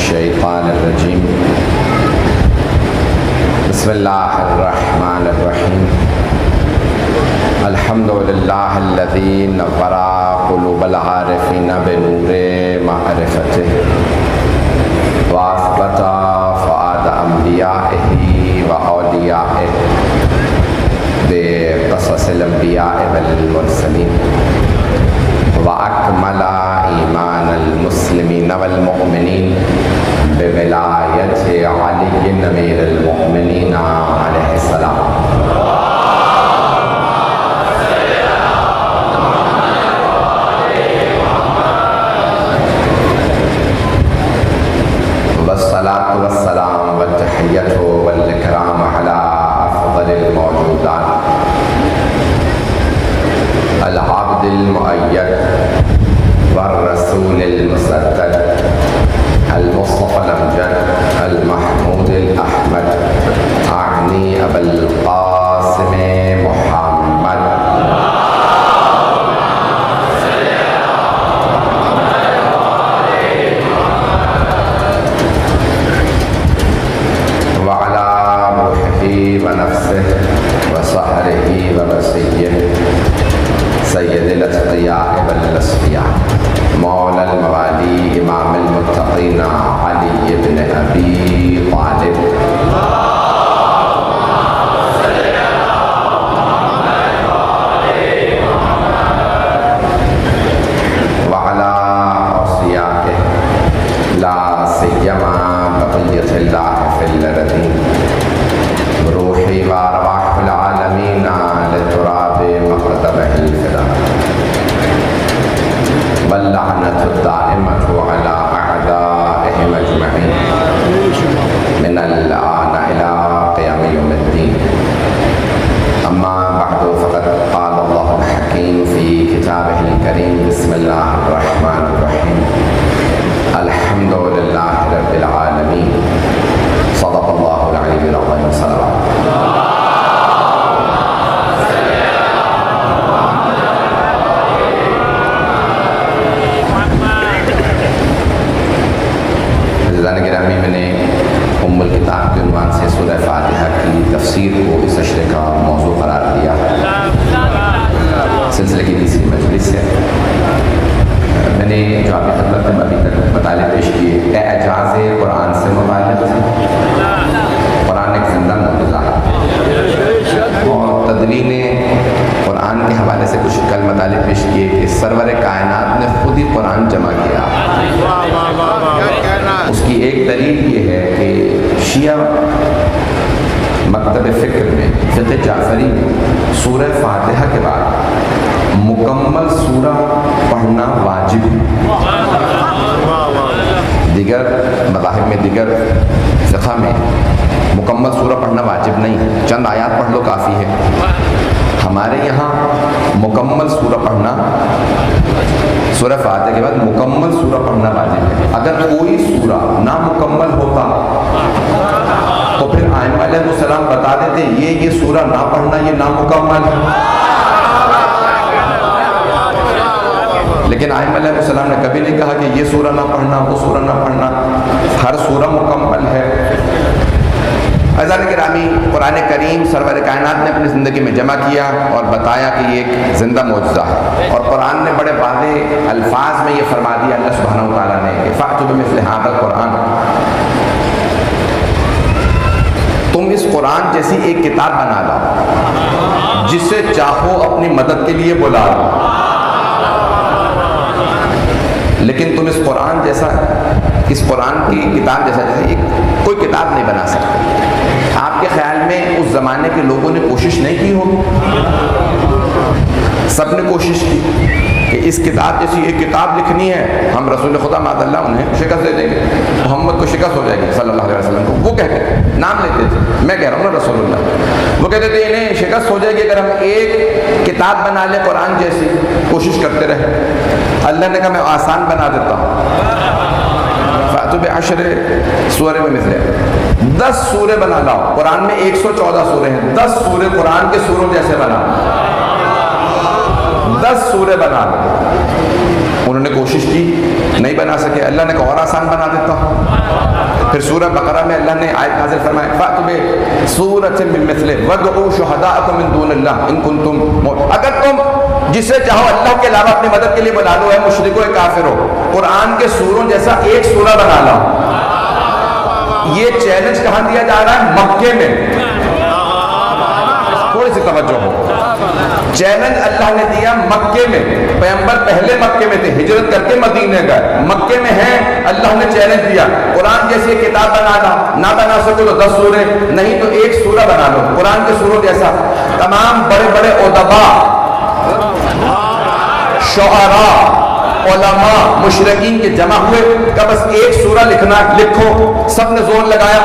الشیطان الرجیم بسم اللہ الرحمن الرحیم الحمد للہ الذی نور قلوب العارفین بنور معرفتہ واثبت فؤاد انبیائہ واولیائہ بقصص الانبیاء والمرسلین وأكمل إيمان المسلمين والمؤمنين بولاية علي أمير المؤمنين عليه السلام والصلاة والسلام والتحية والإكرام على أفضل الموجودات العبد المؤيد والرسول المسدد المصطفى الأمجد المحمود الأحمد أعني أبا القاسم محمد وعلى روحه ونفسه وصهره ووصيه سید الاتقیاء والاصفیاء مولا الموالی امام المتقین علی بن ابی طالب وعلى اوصیائہ لا سیما بقیۃ اللہ فی الارضین روحی وارواح العالمین لتراب مقدمہ الفدا واللعنة الدائمة على أعدائهم أجمعين من الآن إلى قيام يوم الدين أما بعد فقد قال الله الحكيم في كتابه الكريم بسم الله الرحمن الرحيم الحمد لله رب العالمين صدق الله العلي العظيم صلوات گرامی میں نے ام الکتاب کے عنوان سے سورہ فاتحہ کی تفسیر کو اس اشرے کا موضوع قرار دیا سلسلے کی تیسری مجلس ہے میں نے جو آپ کی خدمت میں ابھی تک مطالعے پیش کیے اعجاز قرآن سے متعلق تھے قرآن ایک زندہ معجزہ ہے اور تدوین قرآن کے حوالے سے کچھ کل مطالعے پیش کیے کہ سرور کائنات نے خود ہی قرآن جمع کیا اس کی ایک دلیل یہ ہے کہ شیعہ مکتب فکر میں فقہ جعفری میں سورہ فاتحہ کے بعد مکمل سورہ پڑھنا واجب ہے دیگر مذاہب میں دیگر فقہ میں مکمل سورہ پڑھنا واجب نہیں ہے چند آیات پڑھ لو کافی ہے ہمارے یہاں مکمل سورہ پڑھنا سورہ فاتحہ کے بعد مکمل سورہ پڑھنا واجب ہے اگر کوئی سورہ نامکمل ہوتا تو پھر ائمہ علیہ السلام بتا دیتے یہ سورہ نہ پڑھنا یہ نامکمل ہے لیکن ائمہ علیہ السلام نے کبھی نہیں کہا کہ یہ سورہ نہ پڑھنا وہ سورہ نہ پڑھنا ہر سورہ مکمل ہے عزیزان گرامی قرآن کریم سرور کائنات نے اپنی زندگی میں جمع کیا اور بتایا کہ یہ ایک زندہ معجزہ ہے اور قرآن نے بڑے واضح الفاظ میں یہ فرما دیا اللہ سبحانہ وتعالیٰ نے کہ فَأْتُوا بِمِثْلِ هَذَا الْقُرْآنِ تم اس قرآن جیسی ایک کتاب بنا لاؤ جسے چاہو اپنی مدد کے لیے بلا لو لیکن تم اس قرآن جیسا اس قرآن کی کتاب جیسا کوئی کتاب نہیں بنا سکتے آپ کے خیال میں اس زمانے کے لوگوں نے کوشش نہیں کی ہوگی سب نے کوشش کی کہ اس کتاب جیسی ایک کتاب لکھنی ہے ہم رسول خدا معاذ اللہ انہیں شکست دے دیں گے محمد کو شکست ہو جائے گی صلی اللہ علیہ وسلم کو وہ کہتے ہیں نام لیتے تھے میں کہہ رہا ہوں نا رسول اللہ وہ کہتے تھے انہیں شکست ہو جائے گی اگر ہم ایک کتاب بنا لیں قرآن جیسی کوشش کرتے رہے اللہ نے کہا میں آسان بنا دیتا ہوں فاتو بعشر سورہ میں مثلے 10 سورے بنا لاؤ قرآن میں 114 سورے ہیں 10 سورے قرآن کے سوروں جیسے بنا 10 سورے بنا لو انہوں نے کوشش کی, نہیں بنا سکے. اللہ نے کہا اور آسان بنا دیتا ہوں. پھر سورہ بقرہ میں اللہ نے آیت نازل فرمائی فَأْتُوا بِسُورَةٍ مِّن مِّثْلِهِ وَادْعُوا شُهَدَاءَكُم مِّن دُونِ اللَّهِ إِن كُنتُم اگر تم جسے چاہو اللہ کے علاوہ اپنی مدد کے لیے بنا لو, اے مشرکو اے کافرو, قرآن کے سوروں جیسا ایک سورہ بنا لو. یہ چیلنج کہاں دیا جا رہا ہے؟ مکے میں. تھوڑی سی توجہ ہو. چیلنج اللہ نے دیا مکے میں. پیغمبر پہلے مکے میں تھے, ہجرت کر کے مدینے گئے, مکے میں ہیں. اللہ نے چیلنج دیا قرآن جیسی کتاب بنانا, نہ بنا سکو تو 10 سورے, نہیں تو ایک سورہ بنا لو قرآن کے سوروں جیسا. تمام بڑے بڑے ادباء, شعراء, علماء, مشرکین کے جمع ہوئے کہ بس ایک سورہ لکھنا, لکھو. سب نے زور لگایا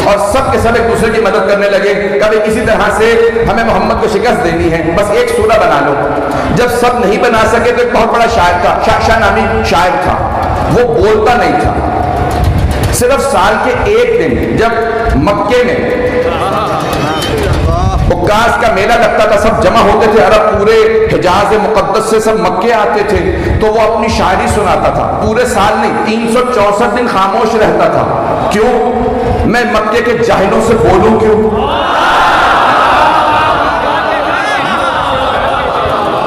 اور سب کے سب ایک دوسرے کی مدد کرنے لگے. کبھی کسی طرح سے ہمیں محمد کو شکست دینی ہے, بس ایک سورہ بنا لو. جب سب نہیں بنا سکے تو ایک بہت بڑا شاعر تھا, شاہ نامی شاعر تھا. وہ بولتا نہیں تھا. صرف سال کے ایک دن جب مکے میں عکاظ کا میلہ لگتا تھا, سب جمع ہوتے تھے, عرب پورے حجاز مقدس سے سب مکے آتے تھے, تو وہ اپنی شاعری سناتا تھا. پورے سال نہیں, 364 دن خاموش رہتا تھا. کیوں؟ میں مکے کے جاہلوں سے بولوں کیوں؟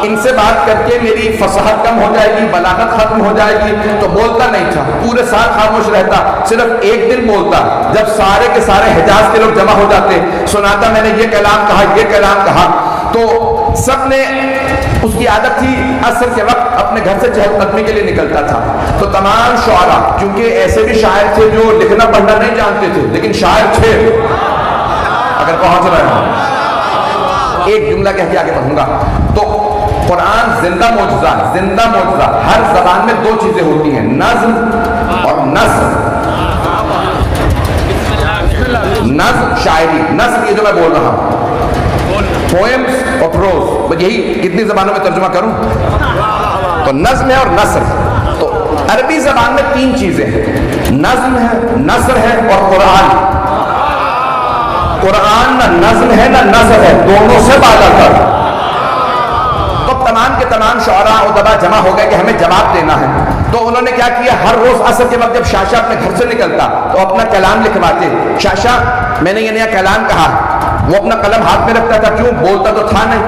ان سے بات کر کے میری فصاحت کم ہو جائے گی, بلاغت ختم ہو جائے گی. تو بولتا نہیں تھا, پورے سال خاموش رہتا, صرف ایک دن بولتا. جب سارے کے سارے حجاز کے لوگ جمع ہو جاتے, سناتا میں نے یہ کلام کہا, یہ کلام کہا. تو سب نے, اس کی عادت تھی عصر کے وقت اپنے گھر سے چہل قدمی کے لیے نکلتا تھا. تو تمام شعراء, کیونکہ ایسے بھی شاعر تھے جو لکھنا پڑھنا نہیں جانتے تھے لیکن شاعر تھے. اگر پہنچ رہے ہوں, ایک جملہ کہہ کے آگے بڑھوں گا. تو قرآن زندہ معجزہ ہے, زندہ معجزہ. ہر زبان میں 2 چیزیں ہوتی ہیں, نظم اور نثر. نظم شاعری, نثر یہ جو میں بول رہا ہوں پوئمز اور پروز, یہی کتنی زبانوں میں ترجمہ کروں؟ تو نظم ہے اور نثر. تو عربی زبان میں 3 چیزیں ہیں, نظم ہے, نثر ہے اور قرآن. قرآن نہ نظم ہے نہ نثر ہے, دونوں سے بالا کر. تمام کے تمام شعراء ادباء جمع ہو گئے کہ ہمیں جواب دینا ہے. تو انہوں نے کیا کیا, ہر روز عصر کے وقت جب شاشا اپنے گھر سے نکلتا تو اپنا کلام لکھواتے. شاشا میں نے یہ نیا کلام کہا, وہ اپنا قلم ہاتھ میں رکھتا تھا. کیوں؟ بولتا تو تھا نہیں,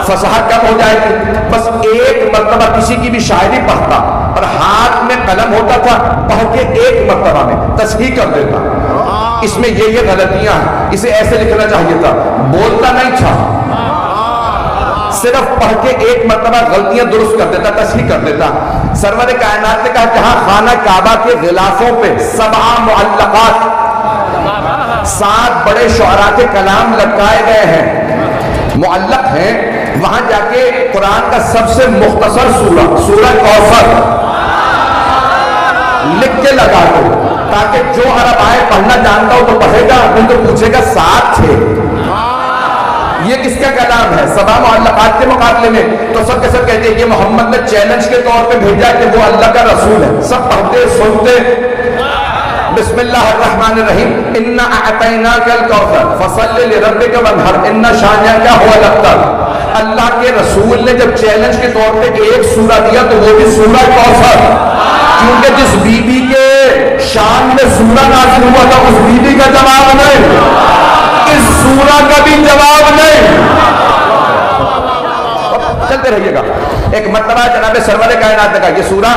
فصاحت کم ہو جائے گی. بس ایک مرتبہ کسی کی بھی شاعری پڑھتا اور ہاتھ میں قلم ہوتا تھا, پڑھ کے ایک مرتبہ میں تصحیح کر دیتا, اس میں یہ غلطیاں ہیں, اسے ایسے لکھنا چاہیے تھا. بولتا نہیں تھا, صرف پڑھ کے ایک مرتبہ غلطیاں درست کر دیتا, تصحیح کر دیتا. سرور کائنات نے کہا جہاں خانہ کعبہ کے غلافوں پہ 7 معلقات, 7 بڑے شعراء کے کلام لٹکائے گئے ہیں, معلق ہیں, وہاں جا کے قرآن کا سب سے مختصر سورہ, سورہ کوثر لکھ کے لگا دو, تاکہ جو عرب آئے پڑھنا جانتا ہو تو پڑھے گا, نہیں تو پوچھے گا 7 تھے. یہ کس کا کلام ہے 7 معلقات کے مقابلے میں؟ تو سب کے سب کہتے ہیں یہ محمد نے چیلنج کے طور پہ بھیجا کہ وہ اللہ کا رسول ہے. سب پڑھتے سنتے. بسم اللہ الرحمن الرحیم, انا اعطیناک الکوثر فصل لربک وانحر ان شانئک هو الابتر. اللہ کے رسول نے جب چیلنج کے طور پہ ایک سورہ دیا تو وہ بھی سورہ کوثر, کیونکہ جس بی بی کے شان میں سورہ نازل ہوا تھا اس بی بی کا جواب نہیں, اس سورہ کا بھی جواب نہیں. چلتے رہیے گا. ایک مرتبہ جناب سرور کائنات نے کہا یہ سورہ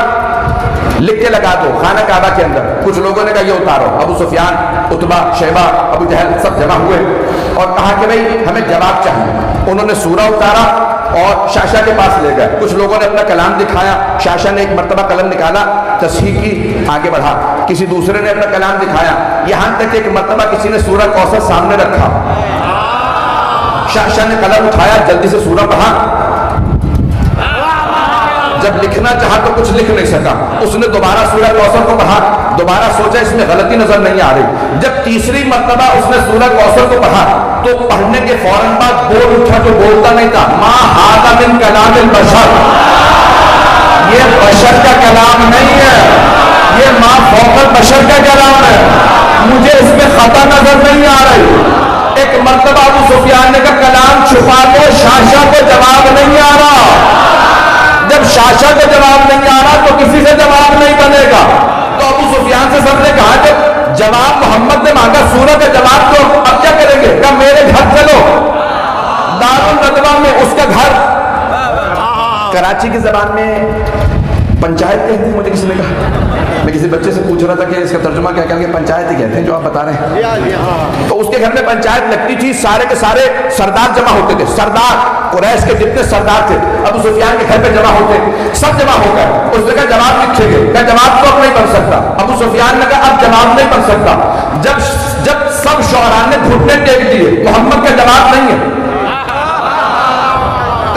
لکھ کے لگا دو خانہ کعبہ کے اندر. کچھ لوگوں نے کہا یہ اتارو. ابو سفیان, عتبہ, شیبہ, ابو جہل سب جمع ہوئے اور کہا کہ بھئی ہمیں جواب چاہیے. انہوں نے سورہ اتارا اور شاشا کے پاس لے گئے. کچھ لوگوں نے اپنا کلام دکھایا, شاشا نے ایک مرتبہ قلم نکالا, تصحیح کی, آگے بڑھا. کسی دوسرے نے اپنا کلام دکھایا, یہاں تک کہ ایک مرتبہ کسی نے سورہ کوثر سامنے رکھا. شاشا نے قلم اٹھایا, جلدی سے سورہ پڑھا. جب لکھنا چاہا تو کچھ لکھ نہیں سکا. اس نے دوبارہ سورہ کوثر کو پڑھا, دوبارہ سوچا اس میں غلطی نظر نہیں آ رہی. جب تیسری مرتبہ اس نے سورہ کوثر کو پڑھا تو پڑھنے کے فوراً بعد بول اٹھا جو بولتا نہیں تھا, ما ھذا من کلام البشر, یہ بشر کا کلام نہیں ہے, یہ ما فوق البشر کا کلام ہے, مجھے اس میں خطا نظر نہیں آ رہی. ایک مرتبہ ابو سفیان نے کہا کلام چھپا دو, شاشا کو جواب نہیں آ رہا. جب شاشا کو کراچی کی زبان میں پنچایت کہتے ہیں، مجھے کسی نے کہا، میں کسی بچے سے پوچھ رہا تھا کہ اس کا ترجمہ کیا، کہ پنچایت ہی کہتے ہیں جو آپ بتا رہے ہیں۔ تو اس کے گھر میں پنچایت لگتی تھی، سارے کے سارے سردار جمع ہوتے تھے، سردار قریش کے جتنے سردار تھے ابو سفیان کے گھر پہ جمع ہوتے، سب جمع ہو گئے۔ اس نے کہا جواب لکھے گئے، کہا جواب تو اب نہیں بن سکتا۔ ابو سفیان نے کہا اب جواب نہیں بن سکتا۔ جب سب شعراء نے گھٹنے ٹیک دیے، محمد کا جواب نہیں ہے،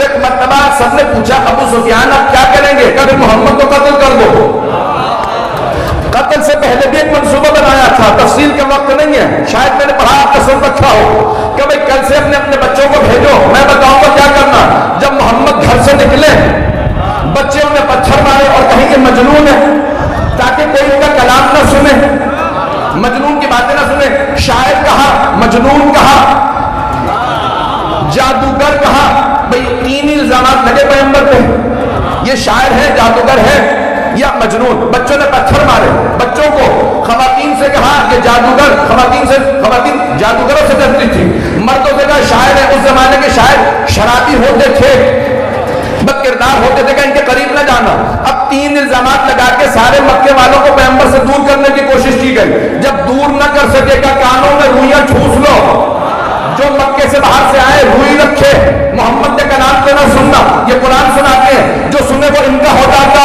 ایک مرتبہ سب نے پوچھا ابو سفیان آپ کیا کریں گے؟ کہ محمد کو قتل کر دو۔ قتل سے پہلے بھی ایک منصوبہ بنایا تھا، تفصیل کا وقت نہیں ہے، شاید میں نے پڑھا آپ کا سن رکھا ہو کہ بھئی کل سے اپنے بچوں کو بھیجو، میں بتاؤں گا کیا کرنا۔ جب محمد گھر سے نکلے، بچے انہیں پتھر مارے اور کہیں کہ مجنون ہے، تاکہ کوئی ان کا کلام نہ سنے، مجنون کی باتیں نہ سنے۔ شاعر کہا، مجنون کہا، جادوگر کہا، بھئی تین الزامات لگے پیغمبر پہ، یہ شاعر ہے، جادوگر ہے یا مجنون۔ بچوں نے پتھر مارے، بچوں کو خواتین سے کہا کہ جادوگر، خواتین جادوگروں سے ڈرتی تھی، مردوں سے کہا شاعر ہے۔ اس زمانے کے شاعر شرابی ہوتے تھے، بد کردار ہوتے تھے کہ ان کے قریب نہ جانا۔ اب تین الزامات لگا کے سارے مکے والوں کو پیغمبر سے دور کرنے کی کوشش کی گئی۔ جب دور نہ کر سکے گا، کانوں میں روئیاں ٹھوس لو، جو مکے سے باہر سے آئے روئی رکھے، محمد کے کلام کو نہ سننا۔ یہ قرآن سناتے ہیں، جو سنے وہ ان کا ہو جاتا،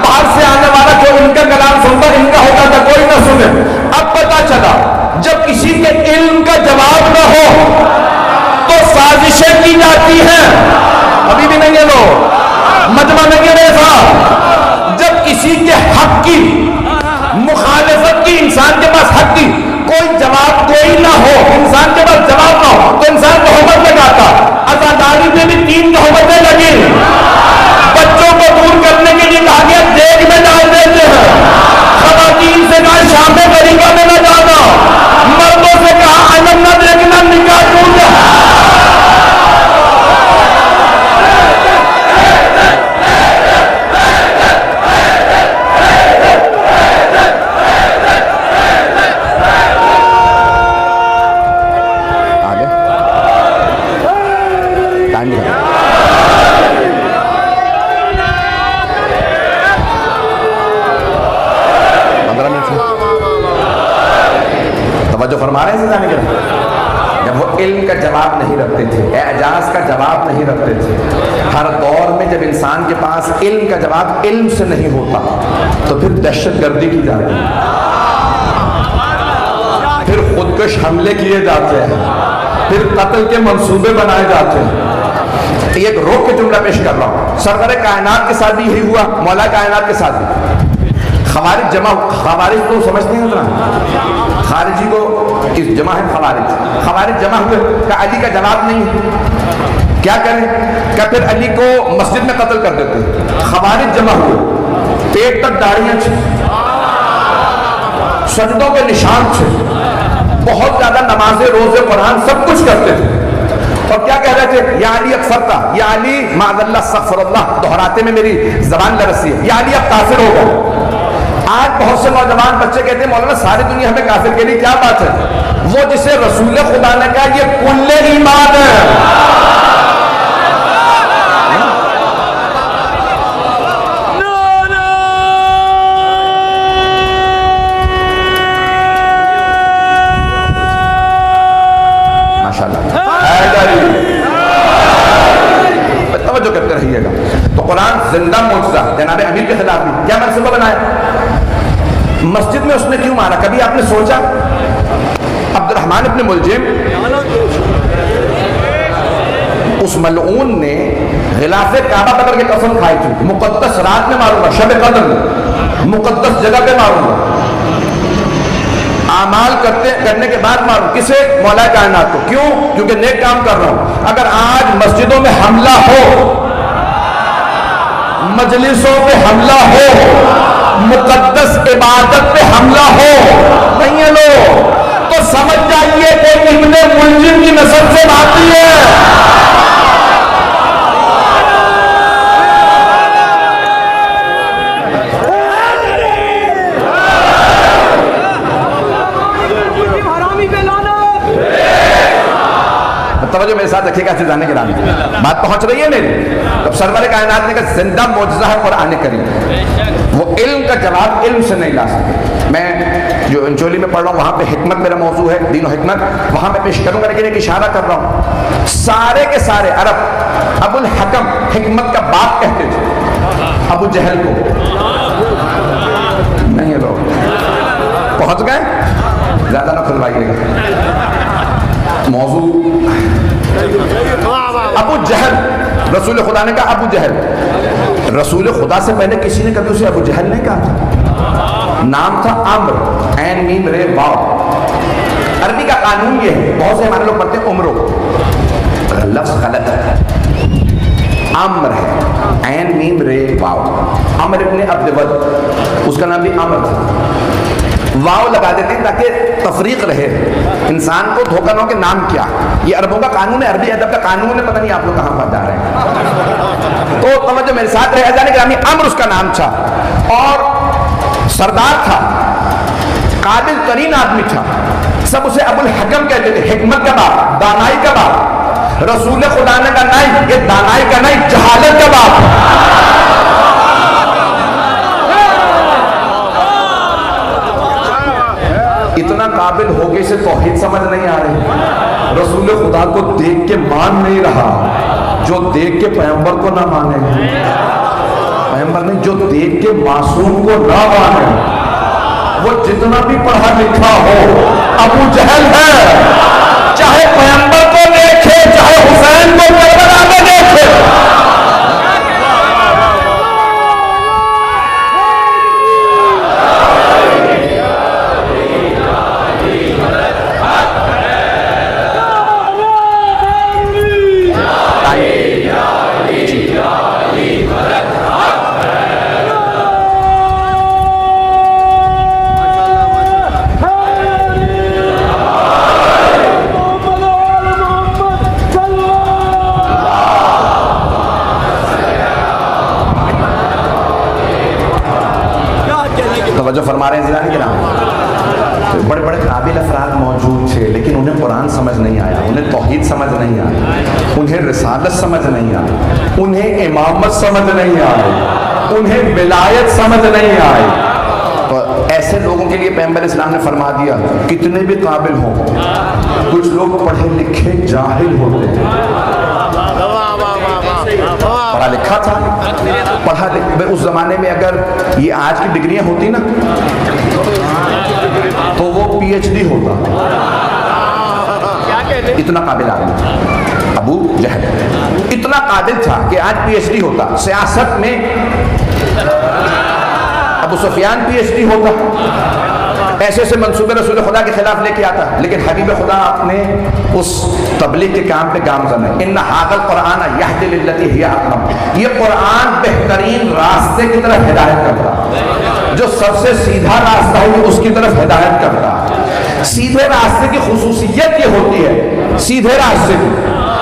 باہر سے آنے والا جو ان کا کلام سنتا ان کا ہوتا تھا، کوئی نہ سنے۔ اب پتا چلا جب کسی کے علم کا جواب نہ ہو تو سازشیں کی جاتی ہیں۔ ابھی بھی نہیں ہے لوگ، مجمع نہیں ہے صاحب۔ جب کسی کے حق کی مخالفت کی، انسان کے پاس حق کی کوئی جواب کوئی نہ ہو، انسان کے پاس جواب نہ ہو تو انسان تہمت لگاتا۔ عزاداری میں بھی 3 تہمتیں لگی۔ بچوں کو دور کرنے کے لیے کہا گیا دیگ میں ڈال دیتے ہیں، خواتین سے کہا شام میں غریبہ میں نہ جانا، مردوں سے کہا علم نہ دیکھنا، نکاح ٹوٹ جائے۔ جو فرما رہے ہیں جانے کے جب وہ علم کا جواب نہیں رکھتے تھے، اعجاز کا جواب نہیں رکھتے تھے، ہر دور میں جب انسان کے پاس علم کا جواب علم سے نہیں ہوتا تو پھر دہشت گردی کی جاتی ہے، پھر خودکش حملے کیے جاتے ہیں، پھر قتل کے منصوبے بنائے جاتے ہیں۔ ایک روک کے جملہ پیش کر رہا ہوں، سرور کائنات کے ساتھ بھی یہی ہوا، مولا کائنات کے ساتھ بھی۔ خوارج جمع، خوارج تو سمجھتے ہیں اتنا، خارجی کو اس جمع ہے خوارج جمع ہوئے کہ علی کا جواب نہیں ہے، کیا کریں؟ کہ پھر علی کو مسجد میں قتل کر دیتے۔ خوارج جمع ہوئے، پیٹ تک داڑیاں تھیں، سجدوں کے نشان تھے، بہت زیادہ نمازیں، روزے، قرآن سب کچھ کرتے تھے، اور کیا کہہ رہے تھے؟ یا علی اکثر تھا، یا علی معاذ اللہ استغفر اللہ، دہراتے میں میری زبان لرزی ہے، یا علی اب کافر ہو گئے۔ آج بہت سے نوجوان بچے کہتے ہیں مولانا ساری دنیا ہمیں کافر کے لیے، کیا بات ہے؟ وہ جسے رسول خدا نے کہا یہ کل ایمان ہے۔ ماشاءاللہ توجہ کرتے رہیے گا۔ تو قرآن زندہ معجزہ، جناب امیر کے خلاف بھی کیا منصوبہ بنایا؟ مسجد میں اس نے کیوں مارا؟ کبھی آپ نے سوچا؟ عبد الرحمن ابن ملجم، اس ملعون نے غلاف کعبہ قدر کی قسم کھائی تھی، مقدس رات میں ماروں گا، شب قدر میں، مقدس جگہ پہ ماروں گا، اعمال کرنے کے بعد ماروں۔ کسے؟ مولا کائنات کو۔ کیوں؟ کیونکہ نیک کام کر رہا ہوں۔ اگر آج مسجدوں میں حملہ ہو، مجلسوں پہ حملہ ہو، مقدس عبادت پہ حملہ ہو، نہیں ہے لو تو سمجھ جائیے کہ ابن ملجم کی نسل سے بھاتی ہے۔ توجہ میرے ساتھ رکھیے گا عزیزان گرامی، بات پہنچ رہی ہے میری؟ تب سرور کائنات نے کہا زندہ معجزہ ہے قرآن کریم، وہ علم کا جواب علم سے نہیں لا سکتے۔ میں جو انچولی میں پڑھ رہا ہوں وہاں پہ حکمت میرا موضوع ہے، دین و حکمت، وہاں میں پیش کروں گا، لیکن ایک اشارہ کر رہا ہوں، سارے کے سارے عرب ابو الحکم حکمت کا باپ کہتے تھے ابو جہل کو، نہیں ہے لوگ پہنچ گئے، زیادہ نہ کھلوائیے گا موضوع۔ ابو جہل، رسول خدا نے کہا ابو جہل، رسول خدا سے پہلے کسی نے کبھی اسے ابو جہل نہیں کہا تھا، نام تھا عمرو، عین میم رے واو۔ عربی کا قانون یہ ہے، بہت سے ہمارے لوگ پڑھتے ہیں عمرو، لفظ غلط ہے، عمر ہے، عین میم رے واو، عمر ابن عبد ود، اس کا نام بھی عمر تھا، واو لگا دیتے ہیں تاکہ تفریق رہے، انسان کو دھوکہ نہ ہو کہ نام کیا۔ یہ عربوں کا قانون ہے، عربی ادب کا قانون ہے، پتہ نہیں آپ لوگ کہاں پر جا رہے ہیں۔ تو توجہ میرے ساتھ رہے، عزیزان گرامی، عمر اس کا نام تھا اور سردار تھا، قابل ترین آدمی تھا، سب اسے ابو الحکم کہتے تھے، حکمت کا باپ، دانائی کا باپ۔ رسول خدا نے کہا نہیں، یہ دانائی کا نہیں، جہالت کا باپ۔ اتنا قابل ہو کے اسے توحید سمجھ نہیں آ رہی، رسول خدا کو دیکھ کے مان نہیں رہا، جو دیکھ کے پیغمبر کو نہ مانے، پیغمبر نہیں، جو دیکھ کے معصوم کو نہ مانے، وہ جتنا بھی پڑھا لکھا ہو ابو جہل ہے، چاہے پیغمبر کو دیکھے، چاہے حسین کو کربلا میں دیکھے۔ توجہ فرما رہے ہیں عزیزان کرام، بڑے بڑے قابل افراد موجود تھے لیکن انہیں قرآن سمجھ نہیں آیا، انہیں توحید سمجھ نہیں آئی، انہیں رسالت سمجھ نہیں آئی، انہیں امامت سمجھ نہیں آئی، انہیں ولایت سمجھ نہیں آئی۔ تو ایسے لوگوں کے لیے پیغمبر اسلام نے فرما دیا کتنے بھی قابل ہوں، کچھ لوگ پڑھے لکھے جاہل ہوتے ہیں، پڑھا لکھا تھا، پڑھا اس زمانے میں اگر یہ آج کی ڈگریاں ہوتی نا تو وہ پی ایچ ڈی ہوتا، اتنا قابل آدمی ابو جہل، اتنا قابل تھا کہ آج پی ایچ ڈی ہوتا، سیاست میں ابو سفیان پی ایچ ڈی ہوتا، ایسے ایسے منصوبے رسول خدا کے خلاف لے کے آتا، لیکن حبیب خدا اپنے اس تبلیغ کے کام پہ گامزن ہے۔ ان ھذا القرآن یہدی للتی ہی اقوم، یہ قرآن بہترین راستے کی طرف ہدایت کرتا، جو سب سے سیدھا راستہ ہے اس کی طرف ہدایت کرتا۔ سیدھے راستے کی خصوصیت یہ ہوتی ہے، سیدھے راستے کی،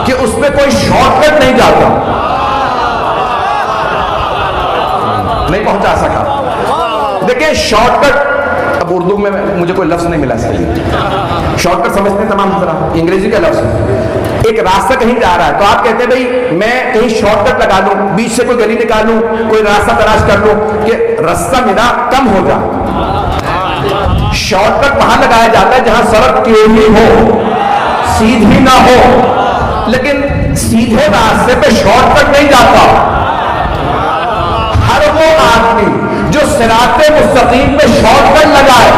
کہ اس پہ کوئی شارٹ کٹ نہیں جاتا، نہیں پہنچا سکا۔ دیکھیں شارٹ کٹ، اب اردو میں مجھے کوئی لفظ نہیں ملا صحیح، شارٹ کٹ سمجھتے ہیں تمام حضرات، انگریزی کا لفظ ہے، ایک راستہ کہیں جا رہا ہے تو آپ کہتے ہیں بھئی میں کہیں شارٹ کٹ لگا لوں، بیچ سے کوئی گلی نکالوں، کوئی راستہ تلاش کر لوں کہ راستہ میرا کم ہو جائے۔ شارٹ کٹ وہاں لگایا جاتا ہے جہاں سڑک ٹیڑھی ہو، سیدھی نہ ہو، لیکن سیدھے راستے پہ شارٹ کٹ نہیں جاتا۔ ہر وہ آدمی جو صراط مستقیم پہ شارٹ کٹ لگائے،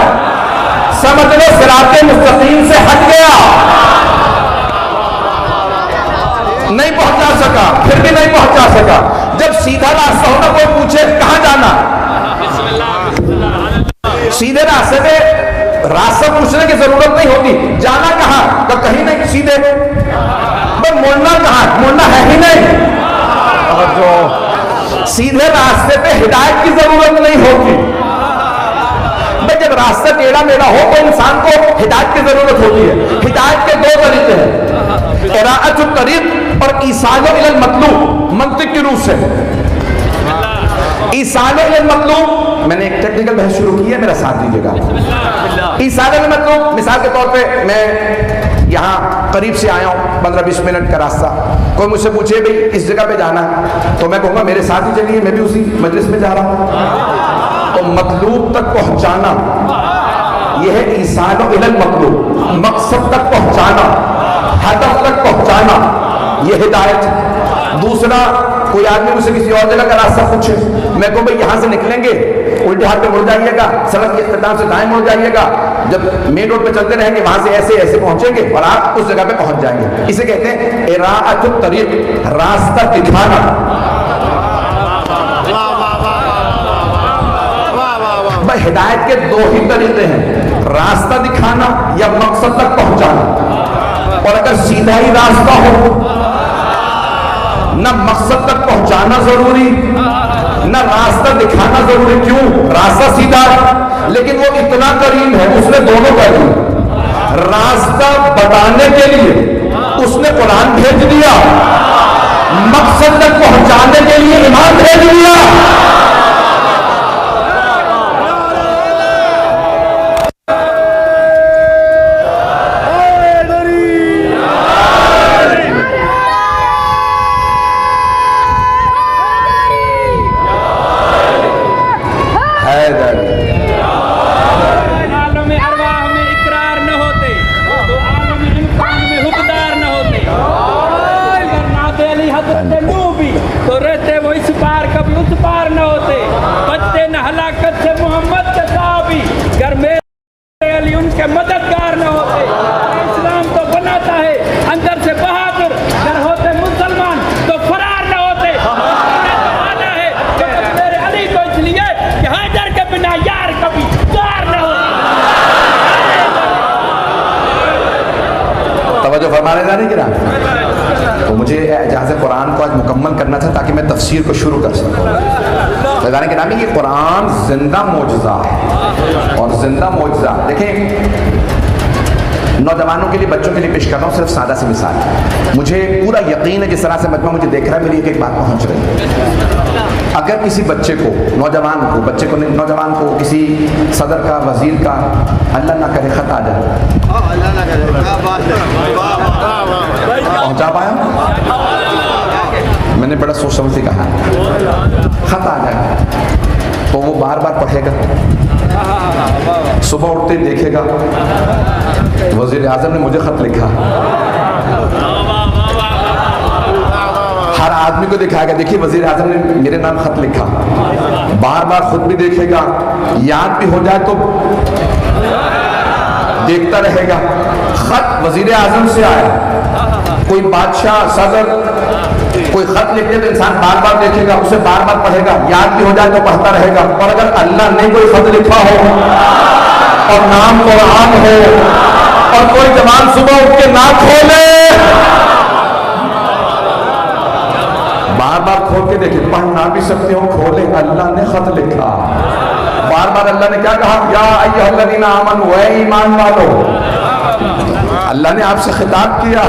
سمجھ لو صراط مستقیم سے ہٹ گیا، نہیں پہنچا سکا، پھر بھی نہیں پہنچا سکا۔ جب سیدھا راستہ ہونا، کوئی پوچھے کہاں جانا، سیدھے راستے پہ راستہ پوچھنے کی ضرورت نہیں ہوتی، جانا کہاں تو کہیں نہیں، سیدھے، بس مڑنا کہاں، مڑنا ہے ہی نہیں۔ سیدھے راستے پہ ہدایت کی ضرورت نہیں ہوتی، بھئی جب راستہ ٹیڑھا میڑھا ہو تو انسان کو ہدایت کی ضرورت ہوتی ہے۔ ہدایت کے دو طریقے ہیں، قراءۃ الطریق اور ایصال الی المطلوب، منطق کی روح سے۔ ایصال الی المطلوب، میں نے ایک ٹیکنیکل بحث شروع کی ہے، میرا ساتھ دیجیے گا۔ ایصال الی المطلوب، مثال کے طور پہ میں یہاں قریب سے آیا ہوں 15-20 منٹ کا راستہ, کوئی مجھ سے پوچھے بھئی اس جگہ پہ جانا ہے, تو میں کہوں گا میرے ساتھ ہی چلیے, میں بھی اسی مجلس میں جا رہا ہوں. تو مطلوب تک پہنچانا یہ ہے ایصال الی المطلوب, مقصد تک پہنچانا, ہدف تک پہنچانا, یہ ہدایت. دوسرا, کوئی آدمی مجھ سے کسی اور جگہ کا راستہ پوچھے, میں کہوں بھئی یہاں سے نکلیں گے, الٹے ہاتھ پہ مڑ جائیے گا, سڑک کے اختتام سے دائیں مڑ جائیے گا, جب مین روڈ پہ چلتے رہیں گے وہاں سے ایسے ایسے پہنچیں گے اور آپ اس جگہ پہ پہنچ جائیں گے. اسے کہتے ہیں اراءۃ الطریق, راستہ دکھانا. بھائی ہدایت کے دو ہی طریقے ہیں, راستہ دکھانا یا مقصد تک پہنچانا. اور اگر سیدھا ہی راستہ ہو, نہ مقصد تک پہنچانا ضروری نہ راستہ دکھانا ضروری. کیوں؟ راستہ سیدھا لیکن وہ اتنا قریب ہے, اس نے دونوں کر دی. راستہ بتانے کے لیے اس نے قرآن بھیج دیا, مقصد تک پہنچانے کے لیے ایمان بھیج دیا. تو مجھے اعجاز قرآن کو آج مکمل کرنا تھا تاکہ میں تفسیر کو شروع کر سکوں. فیضان کرام, یہ قرآن زندہ معجزہ ہے, اور زندہ معجزہ دیکھیں نوجوانوں کے لیے, بچوں کے لیے پیش کر رہا ہوں صرف سادہ سی مثال. مجھے پورا یقین ہے جس طرح سے مجمع مجھے دیکھ رہا ہے میری ایک بات پہنچ رہی ہے. اگر کسی بچے کو, نوجوان کو کسی صدر کا, وزیر کا, اللہ نہ کرے خط آ جائے, پہنچا پایا, میں نے بڑا سوچ سمجھ سے کہا, خط آ جائے تو وہ بار بار پڑھے گا, صبح اٹھتے دیکھے گا وزیر اعظم نے مجھے خط لکھا, ہر آدمی کو دکھائے گا دیکھیے وزیر اعظم نے میرے نام خط لکھا, بار بار خود بھی دیکھے گا, یاد بھی ہو جائے تو دیکھتا رہے گا. خط وزیر اعظم سے آیا, کوئی بادشاہ, صدر کوئی خط لکھتے تو انسان بار بار دیکھے گا, اسے بار بار پڑھے گا, یاد بھی ہو جائے تو پڑھتا رہے گا. اور اگر اللہ نے کوئی خط لکھا ہو اور نام قرآن ہو اور کوئی جوان صبح اٹھ کے نہ کھولے, بار بار کھول کے دیکھیں, پڑھ نہ بھی سکتے ہو, کھولے, اللہ نے خط لکھا. بار بار اللہ نے کیا کہا, یا ایھا الذین آمنوا, اے ایمان والو. اللہ نے آپ سے خطاب کیا.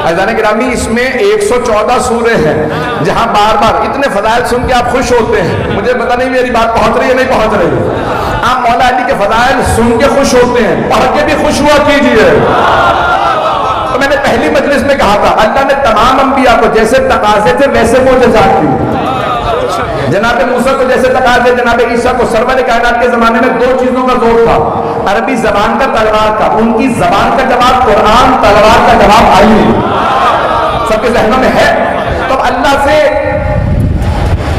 عزیزان گرامی, اس میں 114 سورے ہیں جہاں بار بار اتنے فضائل سن کے آپ خوش ہوتے ہیں. مجھے پتہ نہیں میری بات پہنچ رہی ہے نہیں پہنچ رہی. آپ مولا علی کے فضائل سن کے خوش ہوتے ہیں, پڑھ کے بھی خوش ہوا کیجئے. تو میں نے پہلی مجلس میں کہا تھا اللہ نے تمام انبیاء کو جیسے تقاضے تھے ویسے معجزات کی. جناب موسیٰ کو جیسے تقاضے, جناب عیسیٰ کو, سرور کائنات کے زمانے میں دو چیزوں کا زور تھا, عربی زبان کا, تلوار کا. ان کی زبان کا جواب قرآن, تلوار کا جواب آئی نہیں. سب کے ذہنوں میں ہے. تو اللہ سے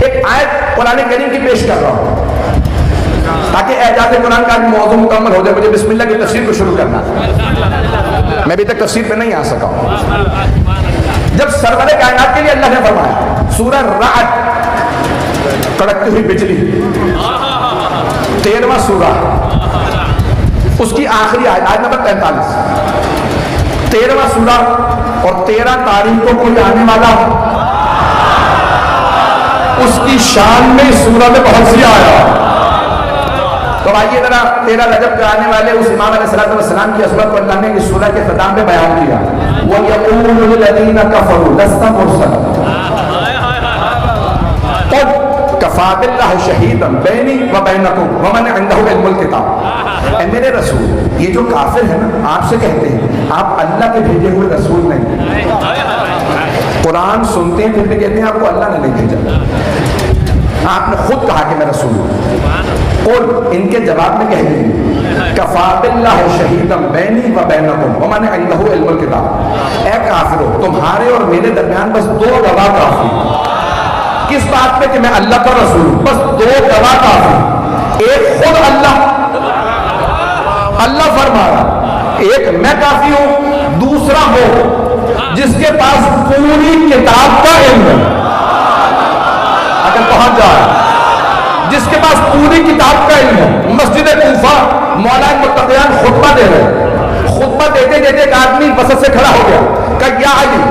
ایک آیت قرآن کریم کی پیش کر رہا ہوں تاکہ اعجاز قرآن کا موضوع مکمل ہو جائے. مجھے بسم اللہ کی تفسیر کو شروع کرنا, میں ابھی تک تفسیر پہ نہیں آ سکا ہوں. جب سرور کائنات کے لیے اللہ نے فرمایا, سورہ رعد, کڑکتی ہوئی بجلی, 13واں سورہ, اس کی آخری آیت نمبر 43, 13واں سورہ, اور 13 تاریخ کو کوئی آنے والا, اس کی شان میں سورہ میں بہت سی آیا. تو آئیے ذرا 13 رجب کے آنے والے اس امام علیہ السلام کی عظمت کو اللہ نے اس سورہ کے اختتام میں بیان کیا. وَيَقُولُ الَّذِينَ كَفَرُوا لَسْتَ مُرْسَلًا. اور کفا باللہ شہیدا بینی و بینکم ومن عندہ علم الکتاب. اے میرے رسول، یہ جو کافر ہے نا آپ سے کہتے ہیں آپ اللہ کے بھیجے ہوئے رسول نہیں. قرآن سنتے ہیں پھر بھی کہتے ہیں آپ کو اللہ نے نہیں بھیجا. آپ نے خود کہا کہ میں رسول ہوں. اور ان کے جواب میں کہہ دیجیے کفا باللہ شہیدا بینی و بینکم ومن عندہ علم الکتاب. اے کافرو، تمہارے اور میرے درمیان بس دو گواہ کافی. کس بات پہ کہ میں اللہ کا رسول ہوں؟ بس دو گواہ کافی. ایک خود اللہ فرما رہا، ایک میں کافی ہوں، دوسرا وہ جس کے پاس پوری کتاب کا علم ہے. اگر پہنچ جائے جس کے پاس پوری کتاب کا علم ہے. مسجد کوفہ مولا متقیان خطبہ دے رہے، خطبہ دیتے دیتے ایک آدمی وسط سے کھڑا ہو گیا کہ یا علی،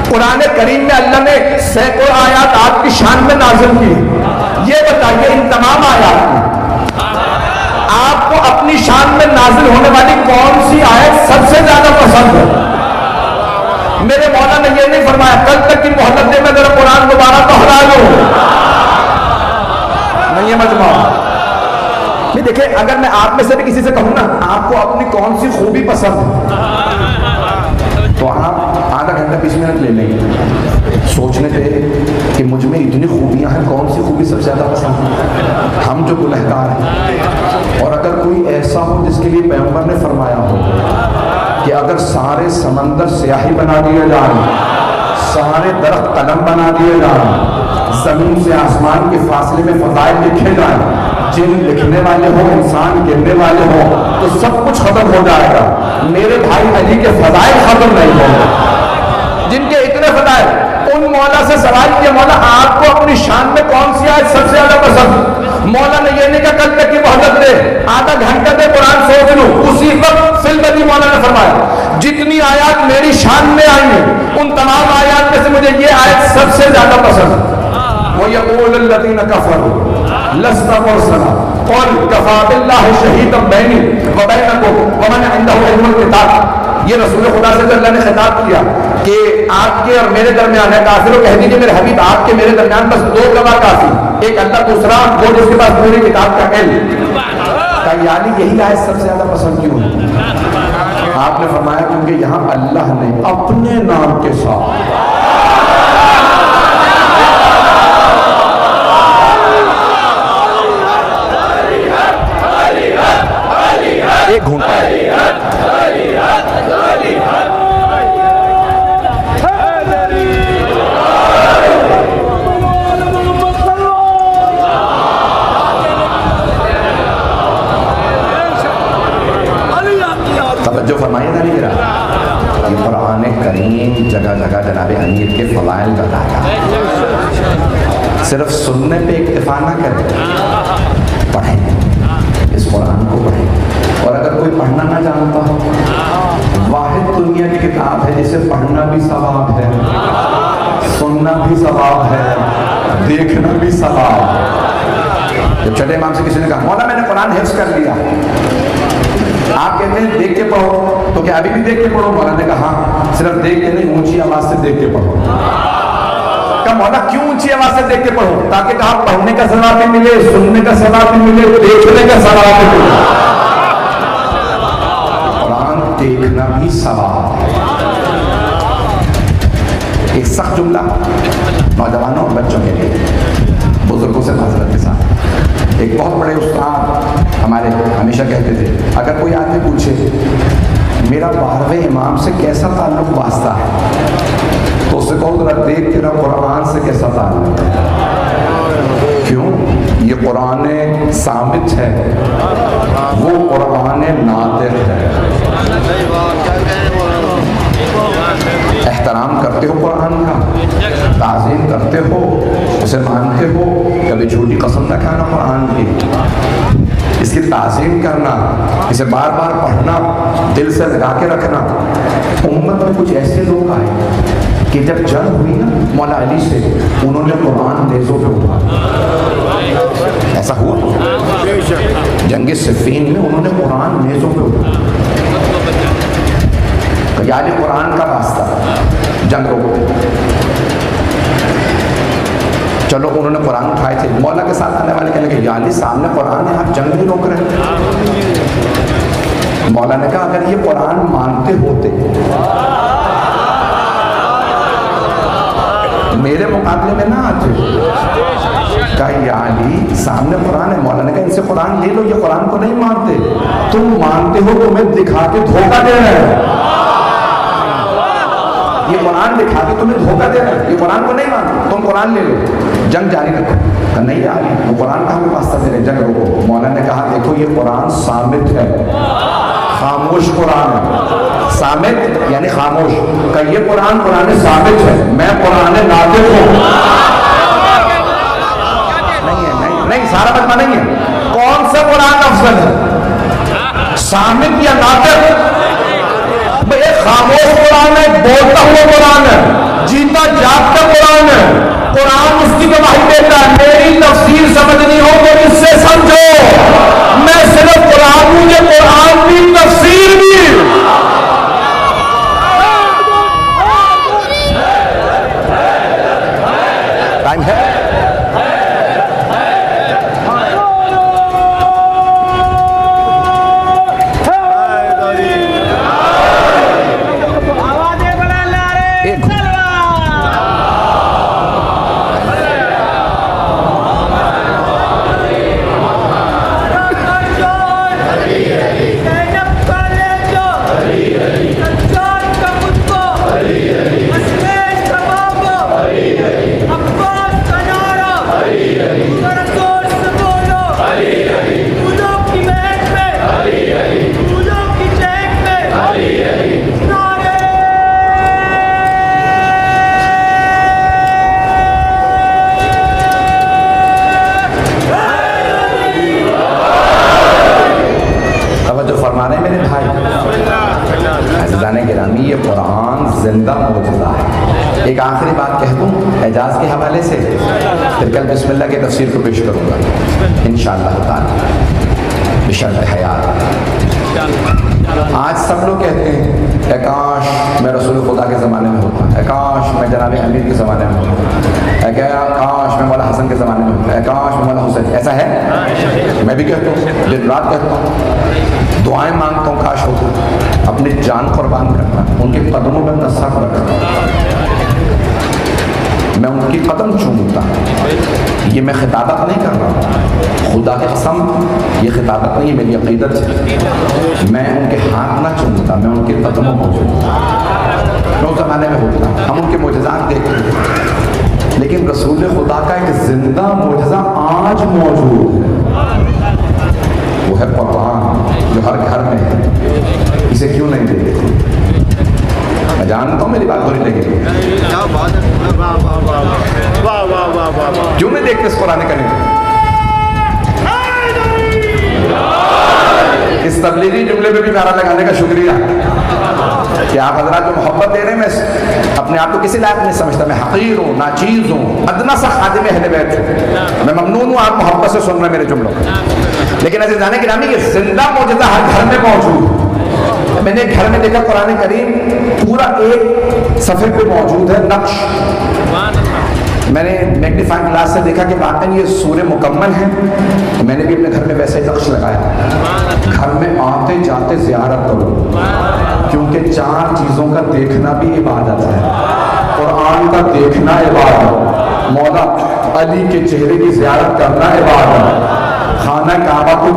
قرآن کریم میں اللہ نے سینکڑوں آیات آپ کی شان میں نازل کی، یہ بتائیے ان تمام آیات میں آپ کو اپنی شان میں نازل ہونے والی کون سی آیت سب سے زیادہ پسند ہے؟ میرے مولا نے یہ نہیں فرمایا کل تک کی مہلت دے میں ذرا قرآن دوبارہ دوہرا لوں. نہیں یہ مجمع نہیں. دیکھیں اگر میں آپ میں سے بھی کسی سے کہوں نا آپ کو اپنی کون سی خوبی پسند ہے تو آپ آدھا گھنٹہ 20 منٹ لے لیں گے سوچنے پہ کہ مجھ میں اتنی خوبیاں ہیں، کون سی خوبی سب سے زیادہ پسند ہے. ہم جو گنہگار ہیں، اور اگر کوئی ایسا ہو جس کے لیے پیغمبر نے فرمایا ہو کہ اگر سارے سمندر سیاہی بنا دیے جائیں، سارے درخت قلم بنا دیے جائیں، زمین سے آسمان کے فاصلے میں فضائل لکھے جائیں، جن لکھنے والے ہوں انسان گرنے والے ہوں، تو سب کچھ ختم ہو جائے گا، میرے بھائی علی کے فضائل ختم نہیں ہوں گے. جن کے اتنے فضائل، ان مولا سے سوال کیا مولا آپ کو اپنی شان میں کون سی آیت سب سے زیادہ پسند؟ مولا نے یہ نہیں کہا کل تک کی مہلت دے، آدھا گھنٹہ دے قرآن سوچ لوں. اسی وقت فی البدی مولا نے فرمایا جتنی آیات میری شان میں آئی ہیں ان تمام آیات میں سے مجھے یہ آیت سب سے زیادہ پسند. وَيَقُولُ الَّذِينَ كَفَرُوا لَسْتَ مُرْسَلًا قُلْ كَفَىٰ بِاللَّهِ شَهِيدًا بَيْنِي وَبَيْنَكُمْ وَمَنْ عِندَهُ عِلْمُ الْكِتَابِ. یہ رسول خدا سے اللہ نے خطاب کیا کہ آپ کے اور میرے درمیان ہے. کافروں کہہ دیجیے میرے حبیب آپ کے میرے درمیان بس دو گواہ کافی، ایک اللہ، دوسرا وہ جس کے پاس پوری کتاب کا علم. یعنی یہی آیت سب سے زیادہ پسند کیوں ہے؟ آپ نے فرمایا کیونکہ یہاں اللہ نے اپنے نام کے ساتھ ایک گھونٹا توجہ فرمائیے تھا نہیں رہا کہ قرآن کریم جگہ جگہ جناب امیر کے فضائل بتایا. صرف سننے پہ اکتفا نہ کریں، پڑھیں، اس قرآن کو پڑھیں. اور اگر کوئی پڑھنا نہ جانتا ہو، واحد دنیا کی کتاب ہے جسے پڑھنا بھی ثواب ہے، سننا بھی ثواب ہے، دیکھنا بھی ثواب ہے. جب چھٹے امام سے کسی نے کہا مولا میں نے قرآن حفظ کر لیا، آپ کہتے ہیں دیکھ کے پڑھو، تو کیا ابھی بھی دیکھ کے پڑھو؟ مولا نے کہا ہاں، صرف دیکھ کے نہیں اونچی آواز سے دیکھ کے پڑھو. کہا مولا کیوں اونچی آواز سے دیکھ کے پڑھو؟ تاکہ کہا پڑھنے کا ثواب بھی ملے، سننے کا ثواب بھی ملے، دیکھنے کا ثواب بھی ملے. قرآن دیکھنا بھی ثواب ہے. ایک سخت جملہ نوجوانوں اور بچوں کے لیے، بزرگوں سے معذرت کے ساتھ. ایک بہت بڑے استاد ہمارے ہمیشہ کہتے تھے اگر کوئی آدمی پوچھے میرا 12ویں امام سے کیسا تعلق واسطہ ہے تو اس سے کہو ذرا دیکھ تیرا قرآن سے کیسا تعلق ہے. کیوں؟ یہ قرآن ثابت ہے، وہ قرآن ناطق ہے. احترام کرتے ہو قرآن کا، تعظیم کرتے ہو، اسے مانتے ہو، کبھی جھوٹی قسم نہ کھانا قرآن کی، اس کی تعظیم کرنا، اسے بار بار پڑھنا، دل سے لگا کے رکھنا. امت میں کچھ ایسے لوگ آئے کہ جب جنگ ہوئی نا مولا علی سے، انہوں نے قرآن نیزوں پہ اٹھایا. ایسا ہوا جنگ صفین میں انہوں نے قرآن نیزوں پہ اٹھایا. یعنی قرآن کا راستہ جنگ روکو. چلو انہوں نے قرآن اٹھائے تھے، مولا کے ساتھ آنے والے کہنے لگے یا علی سامنے قرآن ہے، آپ جنگ نہیں روک رہے ہیں۔ مولا نے کہا اگر یہ قرآن مانتے ہوتے میرے مقابلے میں نہ آتے۔ کہا یا علی سامنے قرآن ہے۔ مولا نے کہا ان سے قرآن لے لو، یہ قرآن کو نہیں مانتے، تم مانتے ہو تمہیں دکھا کے دھوکہ دے رہے ہیں، یہ قرآن دکھا کے تمہیں دھوکہ دے رہے ہیں، یہ قرآن کو نہیں مانتے، تم قرآن لے لو، جنگ جاری رکھو۔ کہا نہیں یا علی وہ قرآن کہاں پہ واسطہ دے رہے، جنگ رکو۔ مولا نے کہا دیکھو یہ قرآن صامت ہے، خاموش قرآن ہے، صامت یعنی خاموش۔ کہ یہ قرآن قرآن صامت ہے، میں قرآن ناطق ہوں۔ نہیں سارا مجمع نہیں ہے، کون سا قرآن افضل ہے، صامت یا ناطق؟ ایک خاموش قرآن ہے، بولتا ہوا قرآن ہے، جیتا جاگتا قرآن ہے، قرآن اس کی گواہی دیتا ہے۔ میری تفسیر سمجھنی ہو تو اس سے سمجھو، میں صرف قرآن ہوں، یہ قرآن بھی تفسیر بھی۔ ٹائم ہے؟ یہ قرآن زندہ معجزہ ہے۔ ایک آخری بات کہہ دوں اعجاز کے حوالے سے، پھر کل بسم اللہ کی تفسیر کو پیش کروں گا انشاءاللہ تعالی بشرط حیات۔ آج سب لوگ کہتے ہیں اے کاش میں رسول خدا کے زمانے میں ہوتا، اے کاش میں جناب امیر کے زمانے میں ہوتا، اے کاش میں مولا حسن کے زمانے میں ہوتا، اے کاش میں مولا حسین۔ ایسا ہے؟ میں بھی کہتا ہوں، دن رات کہتا ہوں، دعائیں مانگتا ہوں کاش ہوتا، اپنی جان قربان کرتا، ان کے قدموں میں نصاب رکھتا، میں ان کی قدم چومتا۔ یہ میں خطابت نہیں کر رہا، خدا کی قسم یہ خطابت نہیں ہے، میری عقیدت ہے۔ میں ان کے ہاتھ نہ چومتا، میں ان کے قدموں کو چومتا۔ میں اس زمانے میں ہوتا، ہم ان کے معجزات دیکھتے ہیں، لیکن رسول خدا کا ایک زندہ معجزہ آج موجود ہے، وہ ہے قرآن جو ہر گھر میں ہے۔ اسے کیوں نہیں دیکھتے؟ میں جانتا ہوں میری بات بری لگے گی، کیوں نہیں دیکھتے اس قرآن کریم کو؟ اس تبلیغی جملے میں بھی نعرہ لگانے کا شکریہ کہ آپ حضرات جو محبت دے رہے ہیں، میں اپنے آپ کو کسی لائق نہیں سمجھتا، میں حقیر ہوں، ناچیز ہوں، ادنا سا خادم اہل بیت ہوں، میں ممنون ہوں آپ محبت سے سن رہے ہیں میرے جملوں کو۔ لیکن عزیزان گرامی یہ زندہ معجزہ ہر گھر میں موجود۔ میں نے گھر میں دیکھا قرآن کریم پورا ایک صفحے پہ موجود ہے نقش، میں نے میگنیفائنگ گلاس سے دیکھا کہ واقعی یہ سورہ مکمل ہے، میں نے بھی اپنے گھر میں ویسے ہی نقش لگایا، گھر میں آتے جاتے زیارت کرو، کیونکہ 4 چیزوں کا دیکھنا بھی عبادت ہے۔ قرآن کا دیکھنا عبادت، مولا علی کے چہرے کی زیارت کرنا عبادت، خانہ کعبہ کو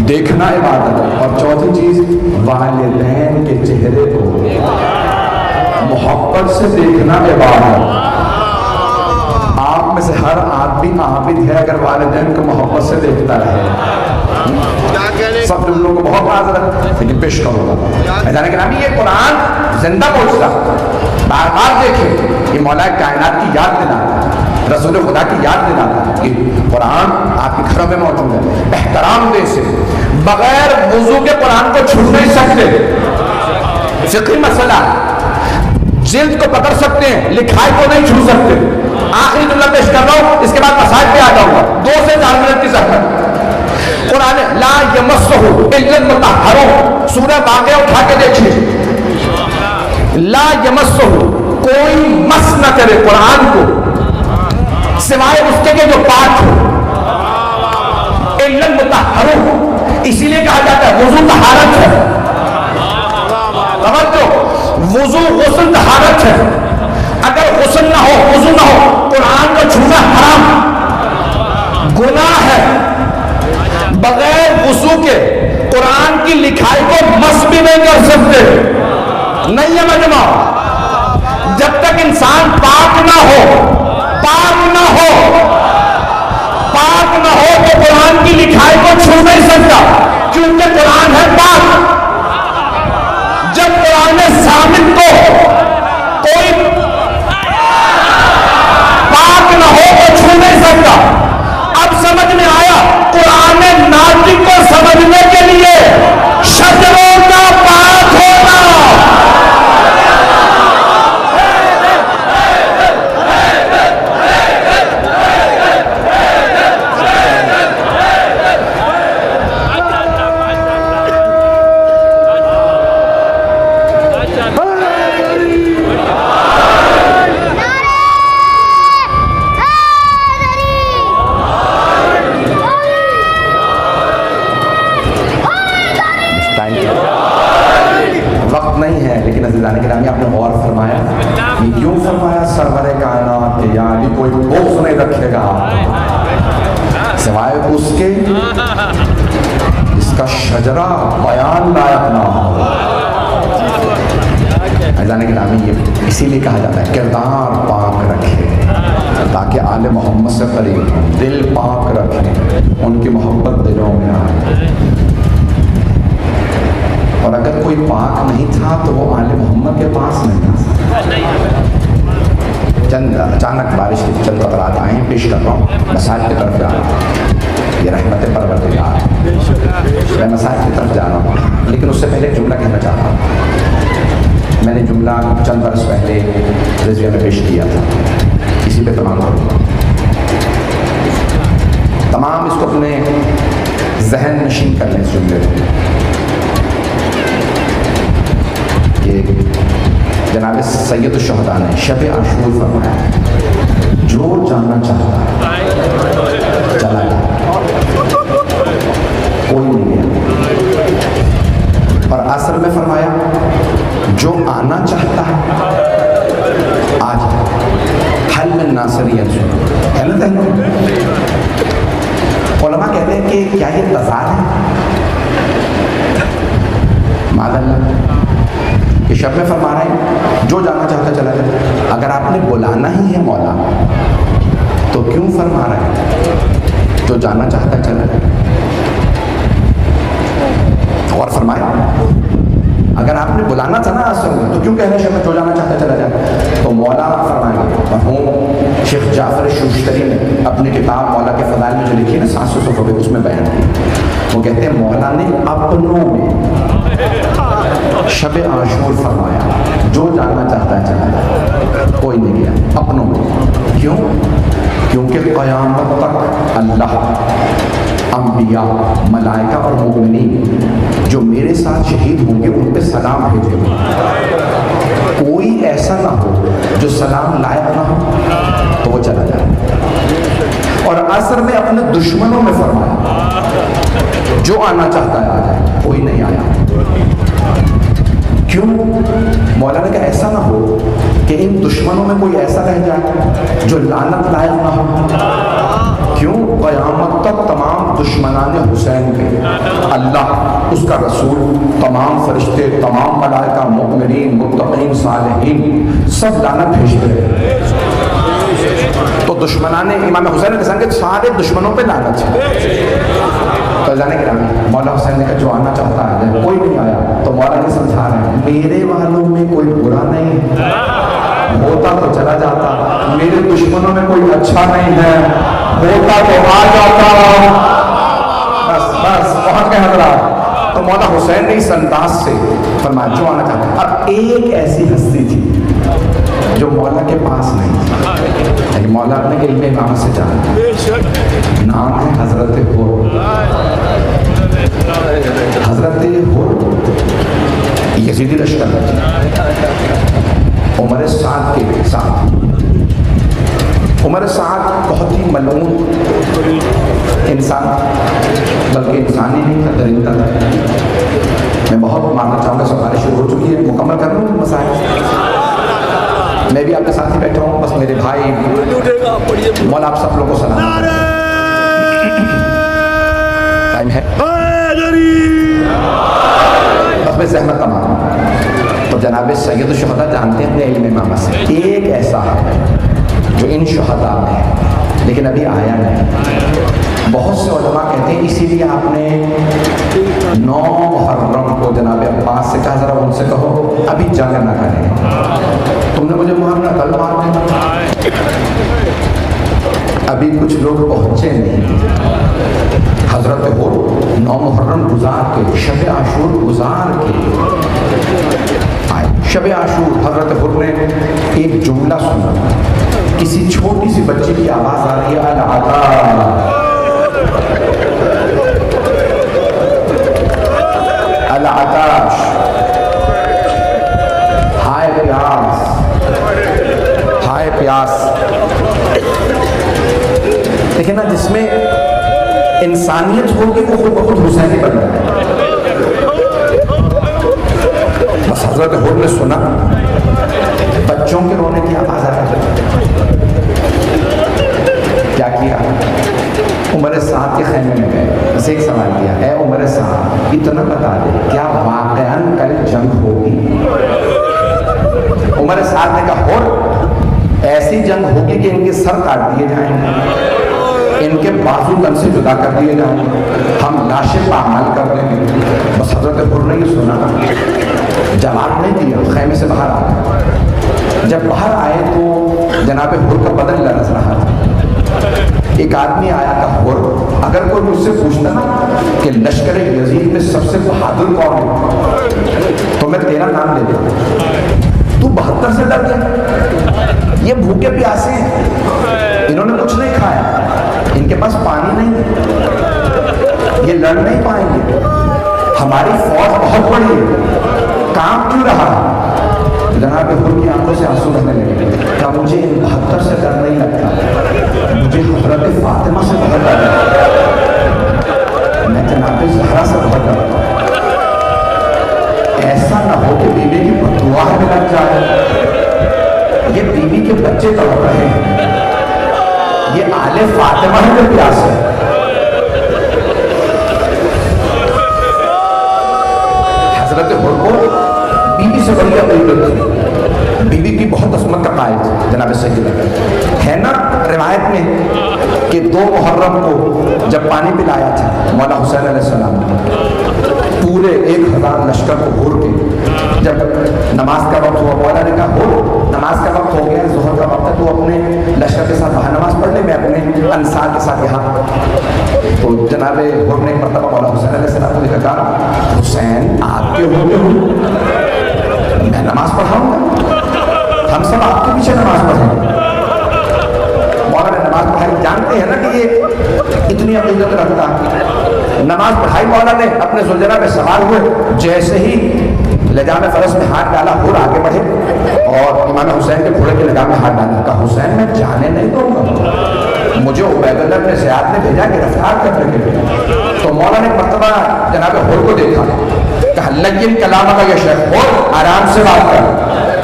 دیکھنا عبادت ہے، اور چوتھی چیز والدین کے چہرے کو محبت سے دیکھنا عبادت۔ آپ میں سے ہر آدمی عابد ہے اگر والدین کو محبت سے دیکھتا رہے۔ سب جملوں کو بہت معذرت لیکن پیش کروں گا۔ میدان گرامی یہ قرآن زندہ معجزہ، بار بار دیکھیں، یہ مولا کائنات کی یاد دلاتا ہے، رسول خدا کی یاد دلاتا ہے کہ قرآن آپ کے گھروں میں موجود ہے۔ احترام دے سے بغیر وضو کے قرآن کو چھو نہیں سکتے، فقہی مسئلہ، جلد کو پکڑ سکتے ہیں، لکھائی کو نہیں چھو سکتے۔ آخری جملہ پیش کر رہا ہوں، اس کے بعد مسائل پہ آ جاؤں گا، 2 سے 4 منٹ کی زحمت۔ قرآن لا یمسہ الا المطہرون، سورہ واقعہ اٹھا کے دیکھیے، لا یمسہ کوئی مس نہ کرے قرآن کو سوائے اس کے جو پاک ہو، الا المطہرون، اسی لیے کہا جاتا ہے وضو طہارت ہے. توجہ، وضو غسل طہارت ہے. اگر غسل نہ ہو، وضو نہ ہو، قرآن کو چھونا حرام، گناہ ہے. بغیر وضو کے قرآن کی لکھائی کو مس بھی نہیں کر سکتے. نہیں ہے مجمع. جب تک انسان پاک نہ ہو تو قرآن کی لکھائی کو چھو نہیں سکتا، کیونکہ قرآن ہے پاک. جب قرآن ثابت کو کوئی پاک نہ ہو تو چھو نہیں سکتا. اب سمجھ میں آیا، قرآن ناطق کو سمجھنے کے لیے شجروں کا پاک ہونا. وقت نہیں ہے، لیکن عزیزان گرامی آپ نے غور فرمایا، یہ کیوں فرمایا سرور کائنات کے، یعنی کوئی بغض نہیں رکھے گا سوائے اس کے جس کا شجرہ بیان لائق نہ ہو. عزیزان گرامی یہ اسی لیے کہا جاتا ہے کردار پاک رکھے تاکہ آل محمد سے قریب ہوں، دل پاک رکھیں، ان کی محبت دلوں میں آئے. اور اگر کوئی پاک نہیں تھا تو وہ آل محمد کے پاس نہیں آ سکتا. چند اچانک بارش کی چند قطرات آئے ہیں، پیش کر رہا ہوں. مسائل کی طرف جا رہا ہوں، یہ رحمت پروردگار، میں مسائل کی طرف جا رہا ہوں. لیکن اس سے پہلے ایک جملہ کہنا چاہتا ہوں. میں نے جملہ چند برس پہلے رضویہ میں پیش کیا تھا، اسی پہ تمام کروں. تمام اس کو اپنے ذہن نشین کر لیں. اس جملے کو جناب سید الشہداء نے شب عاشور فرمایا، جو جاننا چاہتا ہے چلا جائے، کوئی نہیں گیا. اور عصر میں فرمایا، جو آنا چاہتا ہے آ جائے. حل من ناصری ینصر. علماء کہتے ہیں کہ کیا یہ تضاد ہے؟ معاذ اللہ کہ شب میں فرما رہے ہیں جو جانا چاہتا چلا جائے. اگر آپ نے بلانا ہی ہے مولا تو کیوں فرما رہے ہیں جو جانا چاہتا چلا جائے؟ اور فرمایا اگر آپ نے بلانا تھا نا اصل میں تو کیوں کہنے شب میں جو جانا چاہتا چلا جائے؟ تو مولا فرمائیں گے. مرحوم شیخ جعفر شوشتری نے اپنی کتاب مولا کے فضائل میں جو لکھی ہے نا 700 صفحے پہ، اس میں بیان کی. وہ کہتے ہیں مولا نے اپنوں میں شب عاشور فرمایا، جو جاننا چاہتا ہے چلا جائے، کوئی نہیں گیا. اپنوں میں. کیوں؟ کیونکہ قیامت تک اللہ، انبیاء، ملائکہ اور مومنین جو میرے ساتھ شہید ہوں گے ان پہ سلام بھیجے گا. کوئی ایسا نہ ہو جو سلام لائق نہ ہو تو وہ چلا جائے. اور عصر میں اپنے دشمنوں میں فرمایا، جو آنا چاہتا ہے آ جائے، کوئی نہیں آیا. کیوں؟ مولا نے کہا ایسا نہ ہو کہ ان دشمنوں میں کوئی ایسا رہ جائے جو لعنت لائق نہ ہو. کیوں؟ قیامت تک تمام دشمنان حسین کے اللہ، اس کا رسول، تمام فرشتے، تمام ملائکہ، مؤمنین، متقین، صالحین سب لعنت بھیجتے ہیں. تو دشمنان امام حسین کے سنگ سارے دشمنوں پہ لعنت ہے. تو جانے کے نام مولا حسین نے کہا جو آنا چاہتا ہے کوئی نہیں آیا. تو مولا نے سمجھا رہے ہیں میرے والوں میں کوئی برا نہیں ہے، ہوتا تو چلا جاتا. میرے دشمنوں میں کوئی اچھا نہیں ہے، ہوتا تو آ جاتا. بس بس پہنچ گئے حضرات. تو مولا حسین نے اس انداز سے فرمایا جو آنا چاہتا. اب ایک ایسی ہستی تھی جو مولا کے پاس نہیں تھی. مولا اپنے علم امام سے جانا، نام ہے حضرت حر. حضرت حر یزیدی لشکر عمر سعد کے ساتھ عمر سعد بہت ہی ملعون انسان، بلکہ انسان ہی نہیں تھا، درندہ تھا۔ میں بہت ماننا چاہوں گا، سوال شروع ہو چکی ہے، مکمل کر لوں مسائل۔ میں بھی آپ کے ساتھ ہی بیٹھا ہوں، بس میرے بھائی مولا آپ سب لوگوں کو سلام۔ ٹائم ہے، بس میں زحمت تمام۔ تو جناب سید الشہداء جانتے ہیں اپنے علم امامہ سے، ایک ایسا ہے جو ان شہداء میں ہے لیکن ابھی آیا نہیں۔ بہت سے علماء کہتے ہیں اسی لیے آپ نے 9 محرم کو جناب عباس سے کہا ذرا ان سے کہو ابھی جنگ نہ کریں، تم نے مجھے محرم کل مار دیا۔ ابھی کچھ لوگ پہنچے نہیں۔ حضرت حر 9 محرم گزار کے، شب عاشور گزار کے آئے۔ شب عاشور حضرت حر نے ایک جملہ سنا، کسی چھوٹی سی بچی کی آواز آ رہی ہے، العطاش، ہائے پیاس، ہائے پیاس۔ لیکن نا جس میں انسانیت ہوگی وہ خود بخود حسینی بن جائے۔ بس حضرت حر نے سنا بچوں کے رونے کی آواز آ رہی، کیا کیا؟ عمر سعد کے خیمے میں گئے، بس ایک سوال کیا، اے عمر سعد اتنا بتا دے کیا واقعاً کل جنگ ہوگی؟ عمر سعد نے کہا حر ایسی جنگ ہوگی کہ ان کے سر کاٹ دیے جائیں گے، ان کے بازو تن سے جدا کر دیے جائیں گے، ہم لاشیں پامال کر دیں گے۔ بس حضرت حر نے یہ سنا، جواب نہیں دیا، خیمے سے باہر آ گئے۔ جب باہر آئے تو جناب حر کا بدن لرز رہا تھا۔ ایک آدمی آیا کہ حر اگر کوئی مجھ سے پوچھتا نا کہ لشکر یزید میں سب سے بہادر کون ہے تو میں تیرا نام لے دوں۔ تو 72 سے ڈر گیا؟ یہ بھوکے پیاسے ہیں، انہوں نے کچھ نہیں کھایا، ان کے پاس پانی نہیں ہے، یہ لڑ نہیں پائیں گے، ہماری فوج بہت بڑی ہے، کام کیوں رہا؟ جناب حر کی آنکھوں سے آنسو بہنے لگے، کہا مجھے ان 72 سے ڈر نہیں لگتا، مجھے حضرت فاطمہ سے بہت ڈر لگتا، میں جناب زہرا سے بہت ڈرتا ہوں، ایسا نہ ہو کہ بیوی کی بددعا میں لگ جائے، یہ بیوی کے بچے تڑپ رہے ہیں، یہ آل فاطمہ میں پیاس ہے۔ حضرت حر کو بیوی سے بڑی عقیدت تھی، بیوی کی بہت عظمت کا قائل تھا جناب سید ہے نا روایت میں کہ 2 محرم کو جب پانی پلایا تھا مولا حسین علیہ السلام نے پورے 1000 لشکر کو گھور کے، جب نماز کا وقت ہوا مولا نے کہا ہو نماز کا وقت ہو گیا، ظہر کا وقت ہے، تو اپنے لشکر کے ساتھ وہاں نماز پڑھ لے، میں اپنے انصار کے ساتھ یہاں۔ تو جناب حر نے ایک مرتبہ مولا حسین علیہ السلام کو کہا حسین آپ کے ہوتے ہو میں نماز پڑھاؤں گا، ہم سب آپ کے پیچھے نماز پڑھیں گے۔ مولا نے نماز پڑھائی، جانتے ہیں نا کہ یہ اتنی عقیدت رکھتا ہے، نماز پڑھائی مولا نے، اپنے زلجرہ پہ سوار ہوئے، جیسے ہی لجام فرس میں ہاتھ ڈالا حر آگے بڑھے اور امام حسین کے گھوڑے کے لگام میں ہاتھ ڈالا، کہا حسین میں جانے نہیں دوں گا، مجھے عبید اللہ بن زیاد نے بھیجا گرفتار کرنے کے لیے۔ تو مولا نے مرتبہ جناب حر کو دیکھا، کہا لیکن کلام کا یہ شیخ حر آرام سے بات کر،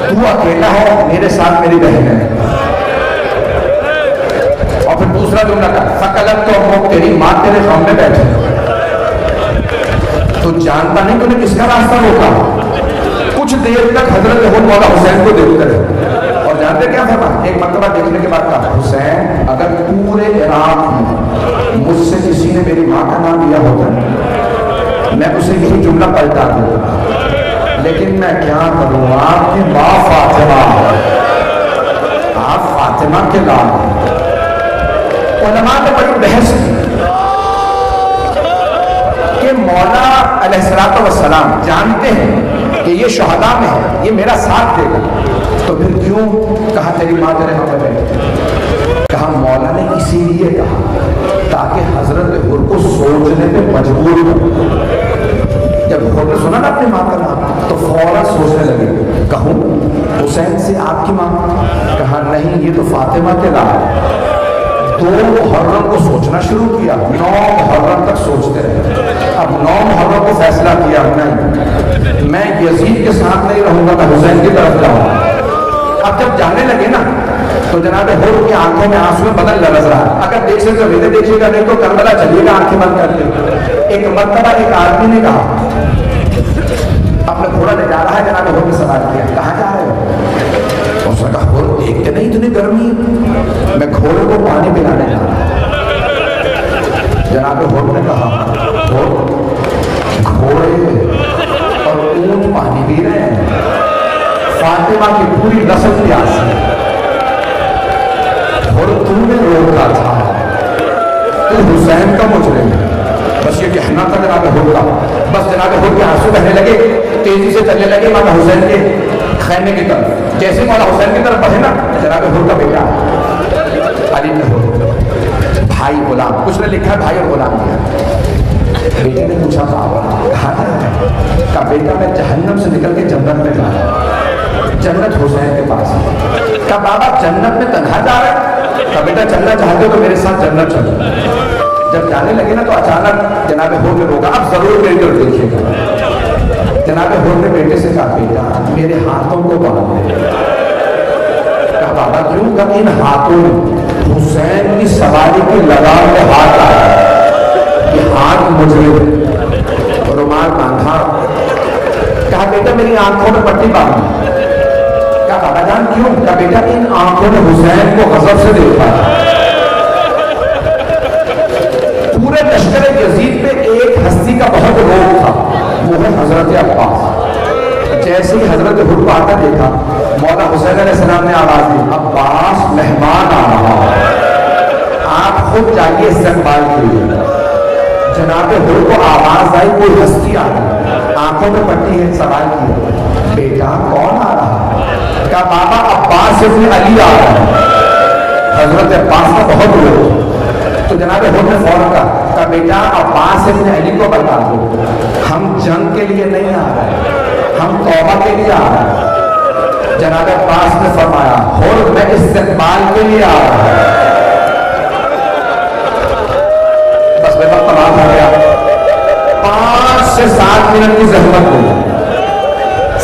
تو اکیلا ہے، میرے ساتھ میری بہن ہے۔ اور پھر دوسرا جملہ کہا فقلت تو ہم تیری ماں تیرے غم میں بیٹھے، تو جانتا نہیں تو نے کس کا راستہ روکا؟ کچھ دیر تک حضرت حر مولا حسین کو دیکھتے رہے، اور جانتے کیا فرمایا؟ ایک مرتبہ دیکھنے کے بعد کہا حسین اگر پورے عراق میں مجھ سے کسی نے میری ماں کا نام لیا ہوتا میں اسے یہی جملہ پلٹا دوں، لیکن میں کیا کروں، آپ کی ماں فاطمہ، آپ فاطمہ کے لال ہیں۔ علماء نے بڑی بحث کی کہ مولا علیہ السلام جانتے ہیں کہ یہ شہداء میں ہے، یہ میرا ساتھ دے گا، تو پھر کیوں کہا تیری ماں تیرے ہاں پہ بیٹھے؟ کہا مولا نے اسی لیے کہا تاکہ حضرت حر کو سوچنے پہ مجبور ہو۔ جب حر نے سنا نا اپنی ماں کا نام تو فوراً سوچنے لگے کہوں حسین سے آپ کی ماں؟ کہا نہیں، یہ تو فاطمہ کے لال۔ 2 محرم کو سوچنا شروع کیا، 9 محرم تک سوچتے رہے۔ اب 9 محرم کو فیصلہ کیا نہیں، میں یزید کے ساتھ نہیں رہوں گا، میں حسین کی طرف جاؤں گا۔ اب جب جانے لگے نا تو جناب حر کی آنکھوں میں آنسو بدل لرز رہا ہے۔ اگر دیکھ سکتے تو میرے دیکھیے گا، نہیں تو کربلا چلیے گا آنکھیں بند کر کے۔ ایک مرتبہ ایک آدمی نے کہا، اپنا گھوڑا لے جا رہا ہے، جناب حر نے سوال کیا کہاں جا رہے ہو؟ اس نے کہا حر دیکھتے نہیں اتنی گرمی، میں گھوڑے کو پانی پلانے جا رہا ہوں۔ جناب حر نے کہا حر گھوڑے اور اونٹ پانی پی رہے ہیں، فاطمہ کی پوری نسل پیاس ہے، اور تم نے روکا تھا، تو حسین کا مجرم ہے۔ بس یہ کہنا تھا جناب حر کا۔ بس جناب حر کے آنسو بہنے لگے، تیزی سے چلنے لگے مولا حسین کے خیمے کی طرف۔ جیسے مولا حسین کی طرف بڑھے نا، جناب حر کا بیٹا علی بن حر، بھائی غلام، کچھ نے لکھا ہے بھائی اور غلام کیا۔ بیٹے نے پوچھا بابا کہاں جا رہا ہے؟ کہا بیٹا میں جہنم سے نکل کے جنت میں جا رہا ہوں، جنت حسین کے پاس ہے۔ کہا بابا جنت میں تنہا جا رہا ہے؟ کہا بیٹا چلنا چاہتے ہو تو میرے ساتھ جنت چلو۔ جب جانے لگے نا تو اچانک جناب حر نے روکا، اب ضرور میری طرف دیکھیے گا۔ جناب حر نے بیٹے سے کہا بیٹا میرے ہاتھوں کو باندھ دے۔ کہا بابا کیوں؟ کہا ان ہاتھوں میں حسین کی سواری کی لگام میں ہاتھ آیا، یہ ہاتھ مجرم، رومال باندھا۔ کہا بیٹا میری آنکھوں میں پٹی باندھ۔ کہا بابا جان کیوں؟ کہا بیٹا ان آنکھوں نے حسین کو غضب سے دیکھا۔ پورے لشکر یزید پہ ایک ہستی کا بہت روک تھا، وہ ہے حضرت عباس۔ جیسے ہی حضرت حر کو آتا دیکھا، مولا حسین علیہ السلام نے آواز دی عباس مہمان آ رہا ہے، آپ خود جائیے استقبال کے لیے۔ جناب حر کو آواز آئی کوئی ہستی آ رہی، آنکھوں میں پٹی ہے، سوال کیا بیٹا کون آ رہا ہے؟ کہا بابا عباس ابن علی آ رہا ہے۔ حضرت عباس کا بہت روک، تو جناب حر نے فوراً کہا بیٹا عباس ابن علی کو بتا دو ہم جنگ کے لیے نہیں آ رہے، ہم توبہ کے لیے آ رہے ہیں۔ جناب عباس نے فرمایا حر میں استقبال کے لیے آ رہا ہوں۔ بس بے وقت تمام ہو گیا، 5 سے 7 منٹ کی زحمت ہوئی،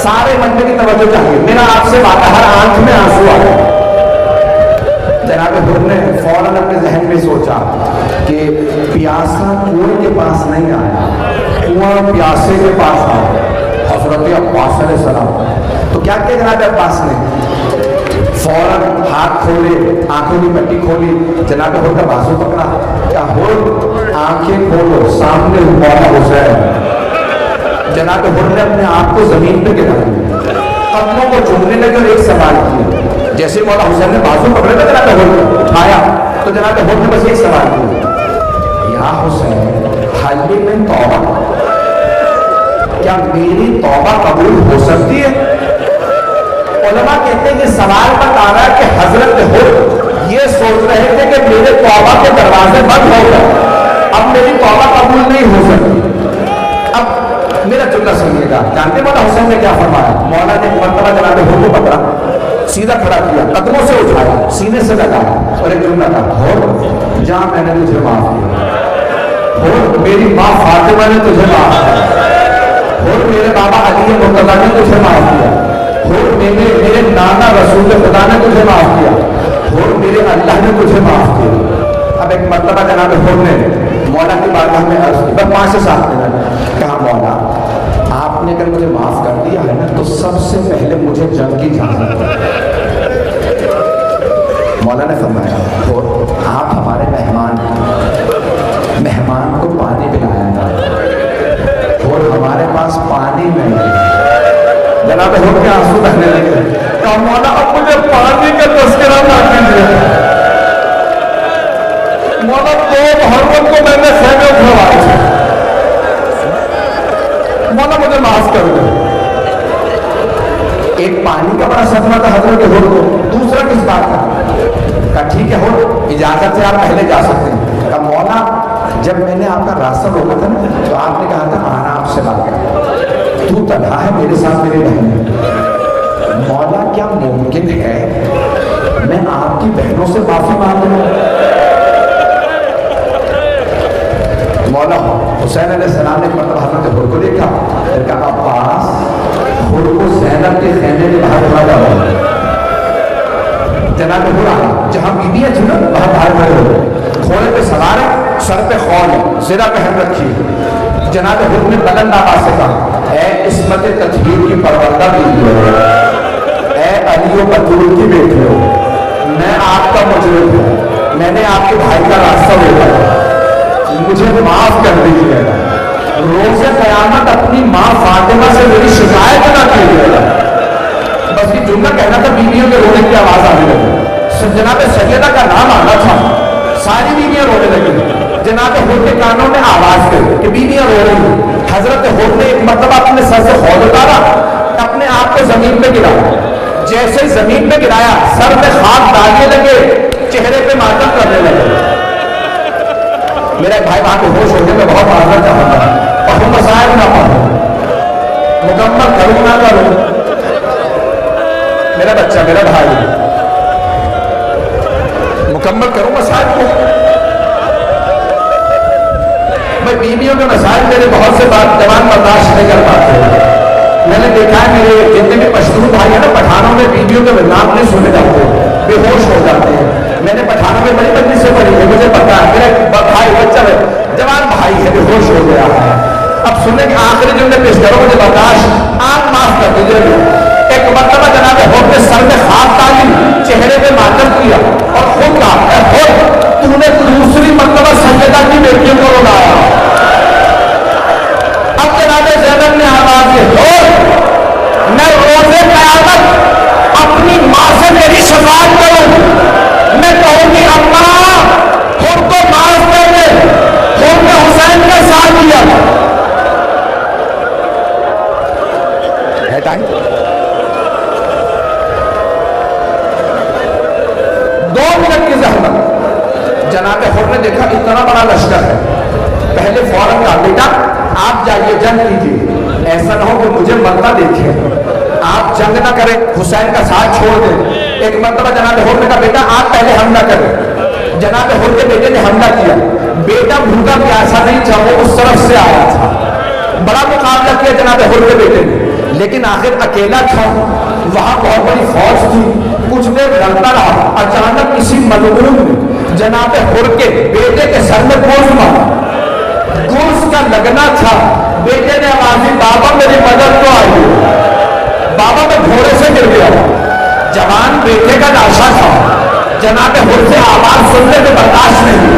سارے بندے کی توجہ چاہیے، میرا آپ سے بات، ہر آنکھ میں آنسو آ گیا۔ جناب حر نے فوراً اپنے ذہن میں سوچا کہ پیاسا کنویں کے پاس نہیں آیا، کنواں پیاسے کے پاس آیا، حضرت عباس علیہ السلام۔ تو کیا کیا جناب عباس نے؟ فوراً ہاتھ کھولے، آنکھوں کی پٹی کھولی، جناب حر کا بازو پکڑا، کہا حر آنکھیں کھولو، سامنے مولا حسین۔ جناب حر نے اپنے آپ کو زمین پہ گرا دیا، قدموں کو چومنے لگے اور ایک سوال کیا۔ جیسے مولا حسین نے بازو پکڑے تھا جناب حر کو اٹھایا تو جناب حر نے بس ایک سوال کیا یا حسین حل من توبہ، کیا میری توبہ قبول ہو سکتی ہے؟ علماء کہتے ہیں یہ سوال بتا رہا ہے کہ حضرت حر یہ سوچ رہے تھے کہ میرے توبہ کے دروازے بند ہو گئے، اب میری توبہ قبول نہیں ہو سکتی۔ اب میرا جملہ سنیے گا، جانتے مولا حسین نے کیا فرمایا؟ مولا نے مرتبہ جناب حر کو پکڑا، سیدھا کھڑا کیا، قدموں سے اٹھایا، سینے سے لگایا اور ایک جملہ کہا حر جہاں میں نے تجھے معاف کیا، حر میری ماں فاطمہ نے تجھے معاف کیا، حر میرے بابا علی مرتضیٰ نے تجھے معاف کیا، حر میرے نانا رسول خدا نے تجھے معاف کیا، حر میرے اللہ نے تجھے معاف کیا۔ اب ایک مرتبہ جناب حر نے مولا کی بارگاہ میں عرض کی، بس 5 سے 7 منٹ، کہا مولا آپ نے اگر مجھے معاف کر دیا ہے نا تو سب سے پہلے مجھے جنگ کی اجازت ہے۔ مولا نے فرمایا حر آپ ہمارے مہمان ہیں، مہمان کو پانی پلایا جائے، حر ہمارے پاس پانی نہیں ہے۔ جناب حر کے آنسو بہنے لگے، کہا مولا اب مجھے پانی کا تذکرہ نہ کیجیے۔ مولا 2 محرم کو میں نے خیمے اٹھوایا، مولا مجھے معاف کر دو۔ ایک پانی کا بڑا صدمہ تھا حضرت حر کو، دوسرا کس بات کا؟ کہا ٹھیک ہے حر اجازت سے آپ پہلے جا سکتے ہیں۔ کہا مولا جب میں نے آپ کا راستہ روکا تھا نا تو آپ نے کہا تھا آنا آپ سے بات کر، تو تنہا ہے، میرے ساتھ میرے بہن ہے، مولا کیا ممکن ہے میں آپ کی بہنوں سے معافی مانگ لوں؟ مولا حسین علیہ السلام نے ایک مرتبہ حضرت حر کو دیکھا، پھر کہا عباس حر کو زینب کے خیمے کے باہر کھڑا جاؤ۔ جناب حر آیا جہاں بیویاں تھیں نا وہاں باہر کھڑے ہو، گھوڑے پہ سوار ہے، سر پہ خول ہے، زرہ پہن رکھی ہے۔ جناب حر نے بلند آواز سے کہا اے عصمت تطہیر کی پروردہ بیوی ہو، اے علی و بطول کی بیٹی ہو، میں آپ کا مجرم ہوں، میں نے آپ کے بھائی کا راستہ روکا، مجھے معاف کر دیجیے گا۔ روز قیامت اپنی ماں فاطمہ سے میری شکایت نہ کیجیے گا۔ بس یہ جملہ کہنا تھا، بیویوں کے رونے کی آواز آنے لگی۔ جناب سیدہ کا نام آنا تھا، ساری بیویاں رونے لگی۔ جناب حر کے کانوں میں آواز کری کہ بیویاں رو رہی ہیں۔ حضرت حر نے ایک مرتبہ اپنے سر سے خول اتارا، اپنے آپ کو زمین پہ گرایا، جیسے زمین پہ گرایا سر میں خاک ڈالنے لگے، چہرے پہ ماتم کرنے لگے۔ میرا بھائی وہاں پہ ہوش ہو گیا، میں بہت معذرت چاہتا ہوں اور ہم مسائل نہ پڑھوں، مکمل کروں نہ کروں، میرا بچہ میرا بھائی مکمل کروں مسائل کو۔ میں بیویوں کے مسائل میرے بہت سے بات جوان برداشت نہیں کر پاتے۔ میں نے دیکھا ہے میرے جتنے بھی پشتون بھائی ہیں نا، پٹھانوں میں بیویوں کے نام نہیں سنے جاتے، بے ہوش ہو جاتے ہیں۔ میں نے پٹھانوں میں بڑی بندی سے پڑھی ہے، مجھے پتا ہے، میرا بھائی بچہ ہے، جوان بھائی ہے، بے ہوش ہو گیا ہے۔ اب سننے کے آخری جملے پیش کرو، مجھے برداشت، آپ معاف کر دیجیے۔ ایک مرتبہ جناب حر نے سر میں خاک ڈالی، چہرے پہ ماتم کیا اور خود کہا اے حر تو نے دوسری مرتبہ سیدہ کی بیٹیوں کو رلایا۔ اب جناب زینب نے آواز دی حر میں روز قیامت اپنی ماں سے میری شفاعت کروں، میں کہوں گی اماں حر کو معاف کر دے، حر نے حسین کا ساتھ دیا ہے ٹائم۔ 2 منٹ کی زحمت، جناب حر نے دیکھا اتنا بڑا لشکر ہے، پہلے فوراً کہا بیٹا آپ جائیے جنگ کیجیے، ایسا نہ ہو کہ مجھے مرتا دیکھیں، آپ جنگ نہ کریں، حسین کا ساتھ چھوڑ دیں۔ ایک مرتبہ جناب حر نے کہا بیٹا آپ پہلے حملہ کریں۔ جناب حر کے بیٹے نے حملہ کیا، بیٹا بھوکا پیاسا نہیں تھا، وہ اس طرف سے آیا تھا، بڑا مقابلہ کیا جناب حر کے بیٹے نے، لیکن آخر اکیلا تھا، وہاں بہت بڑی فوج تھی، کچھ دیر لڑتا رہا، اچانک کسی ملعون نے جناب حر کے بیٹے کے سر میں گوشت مارا، گوشت کا لگنا تھا، بیٹے نے آواز دی بابا میری مدد کو آئی، بابا میں گھوڑے سے گر گیا، جوان بیٹے کا لاشا تھا، جناب حر سے آواز سننے میں برداشت نہیں،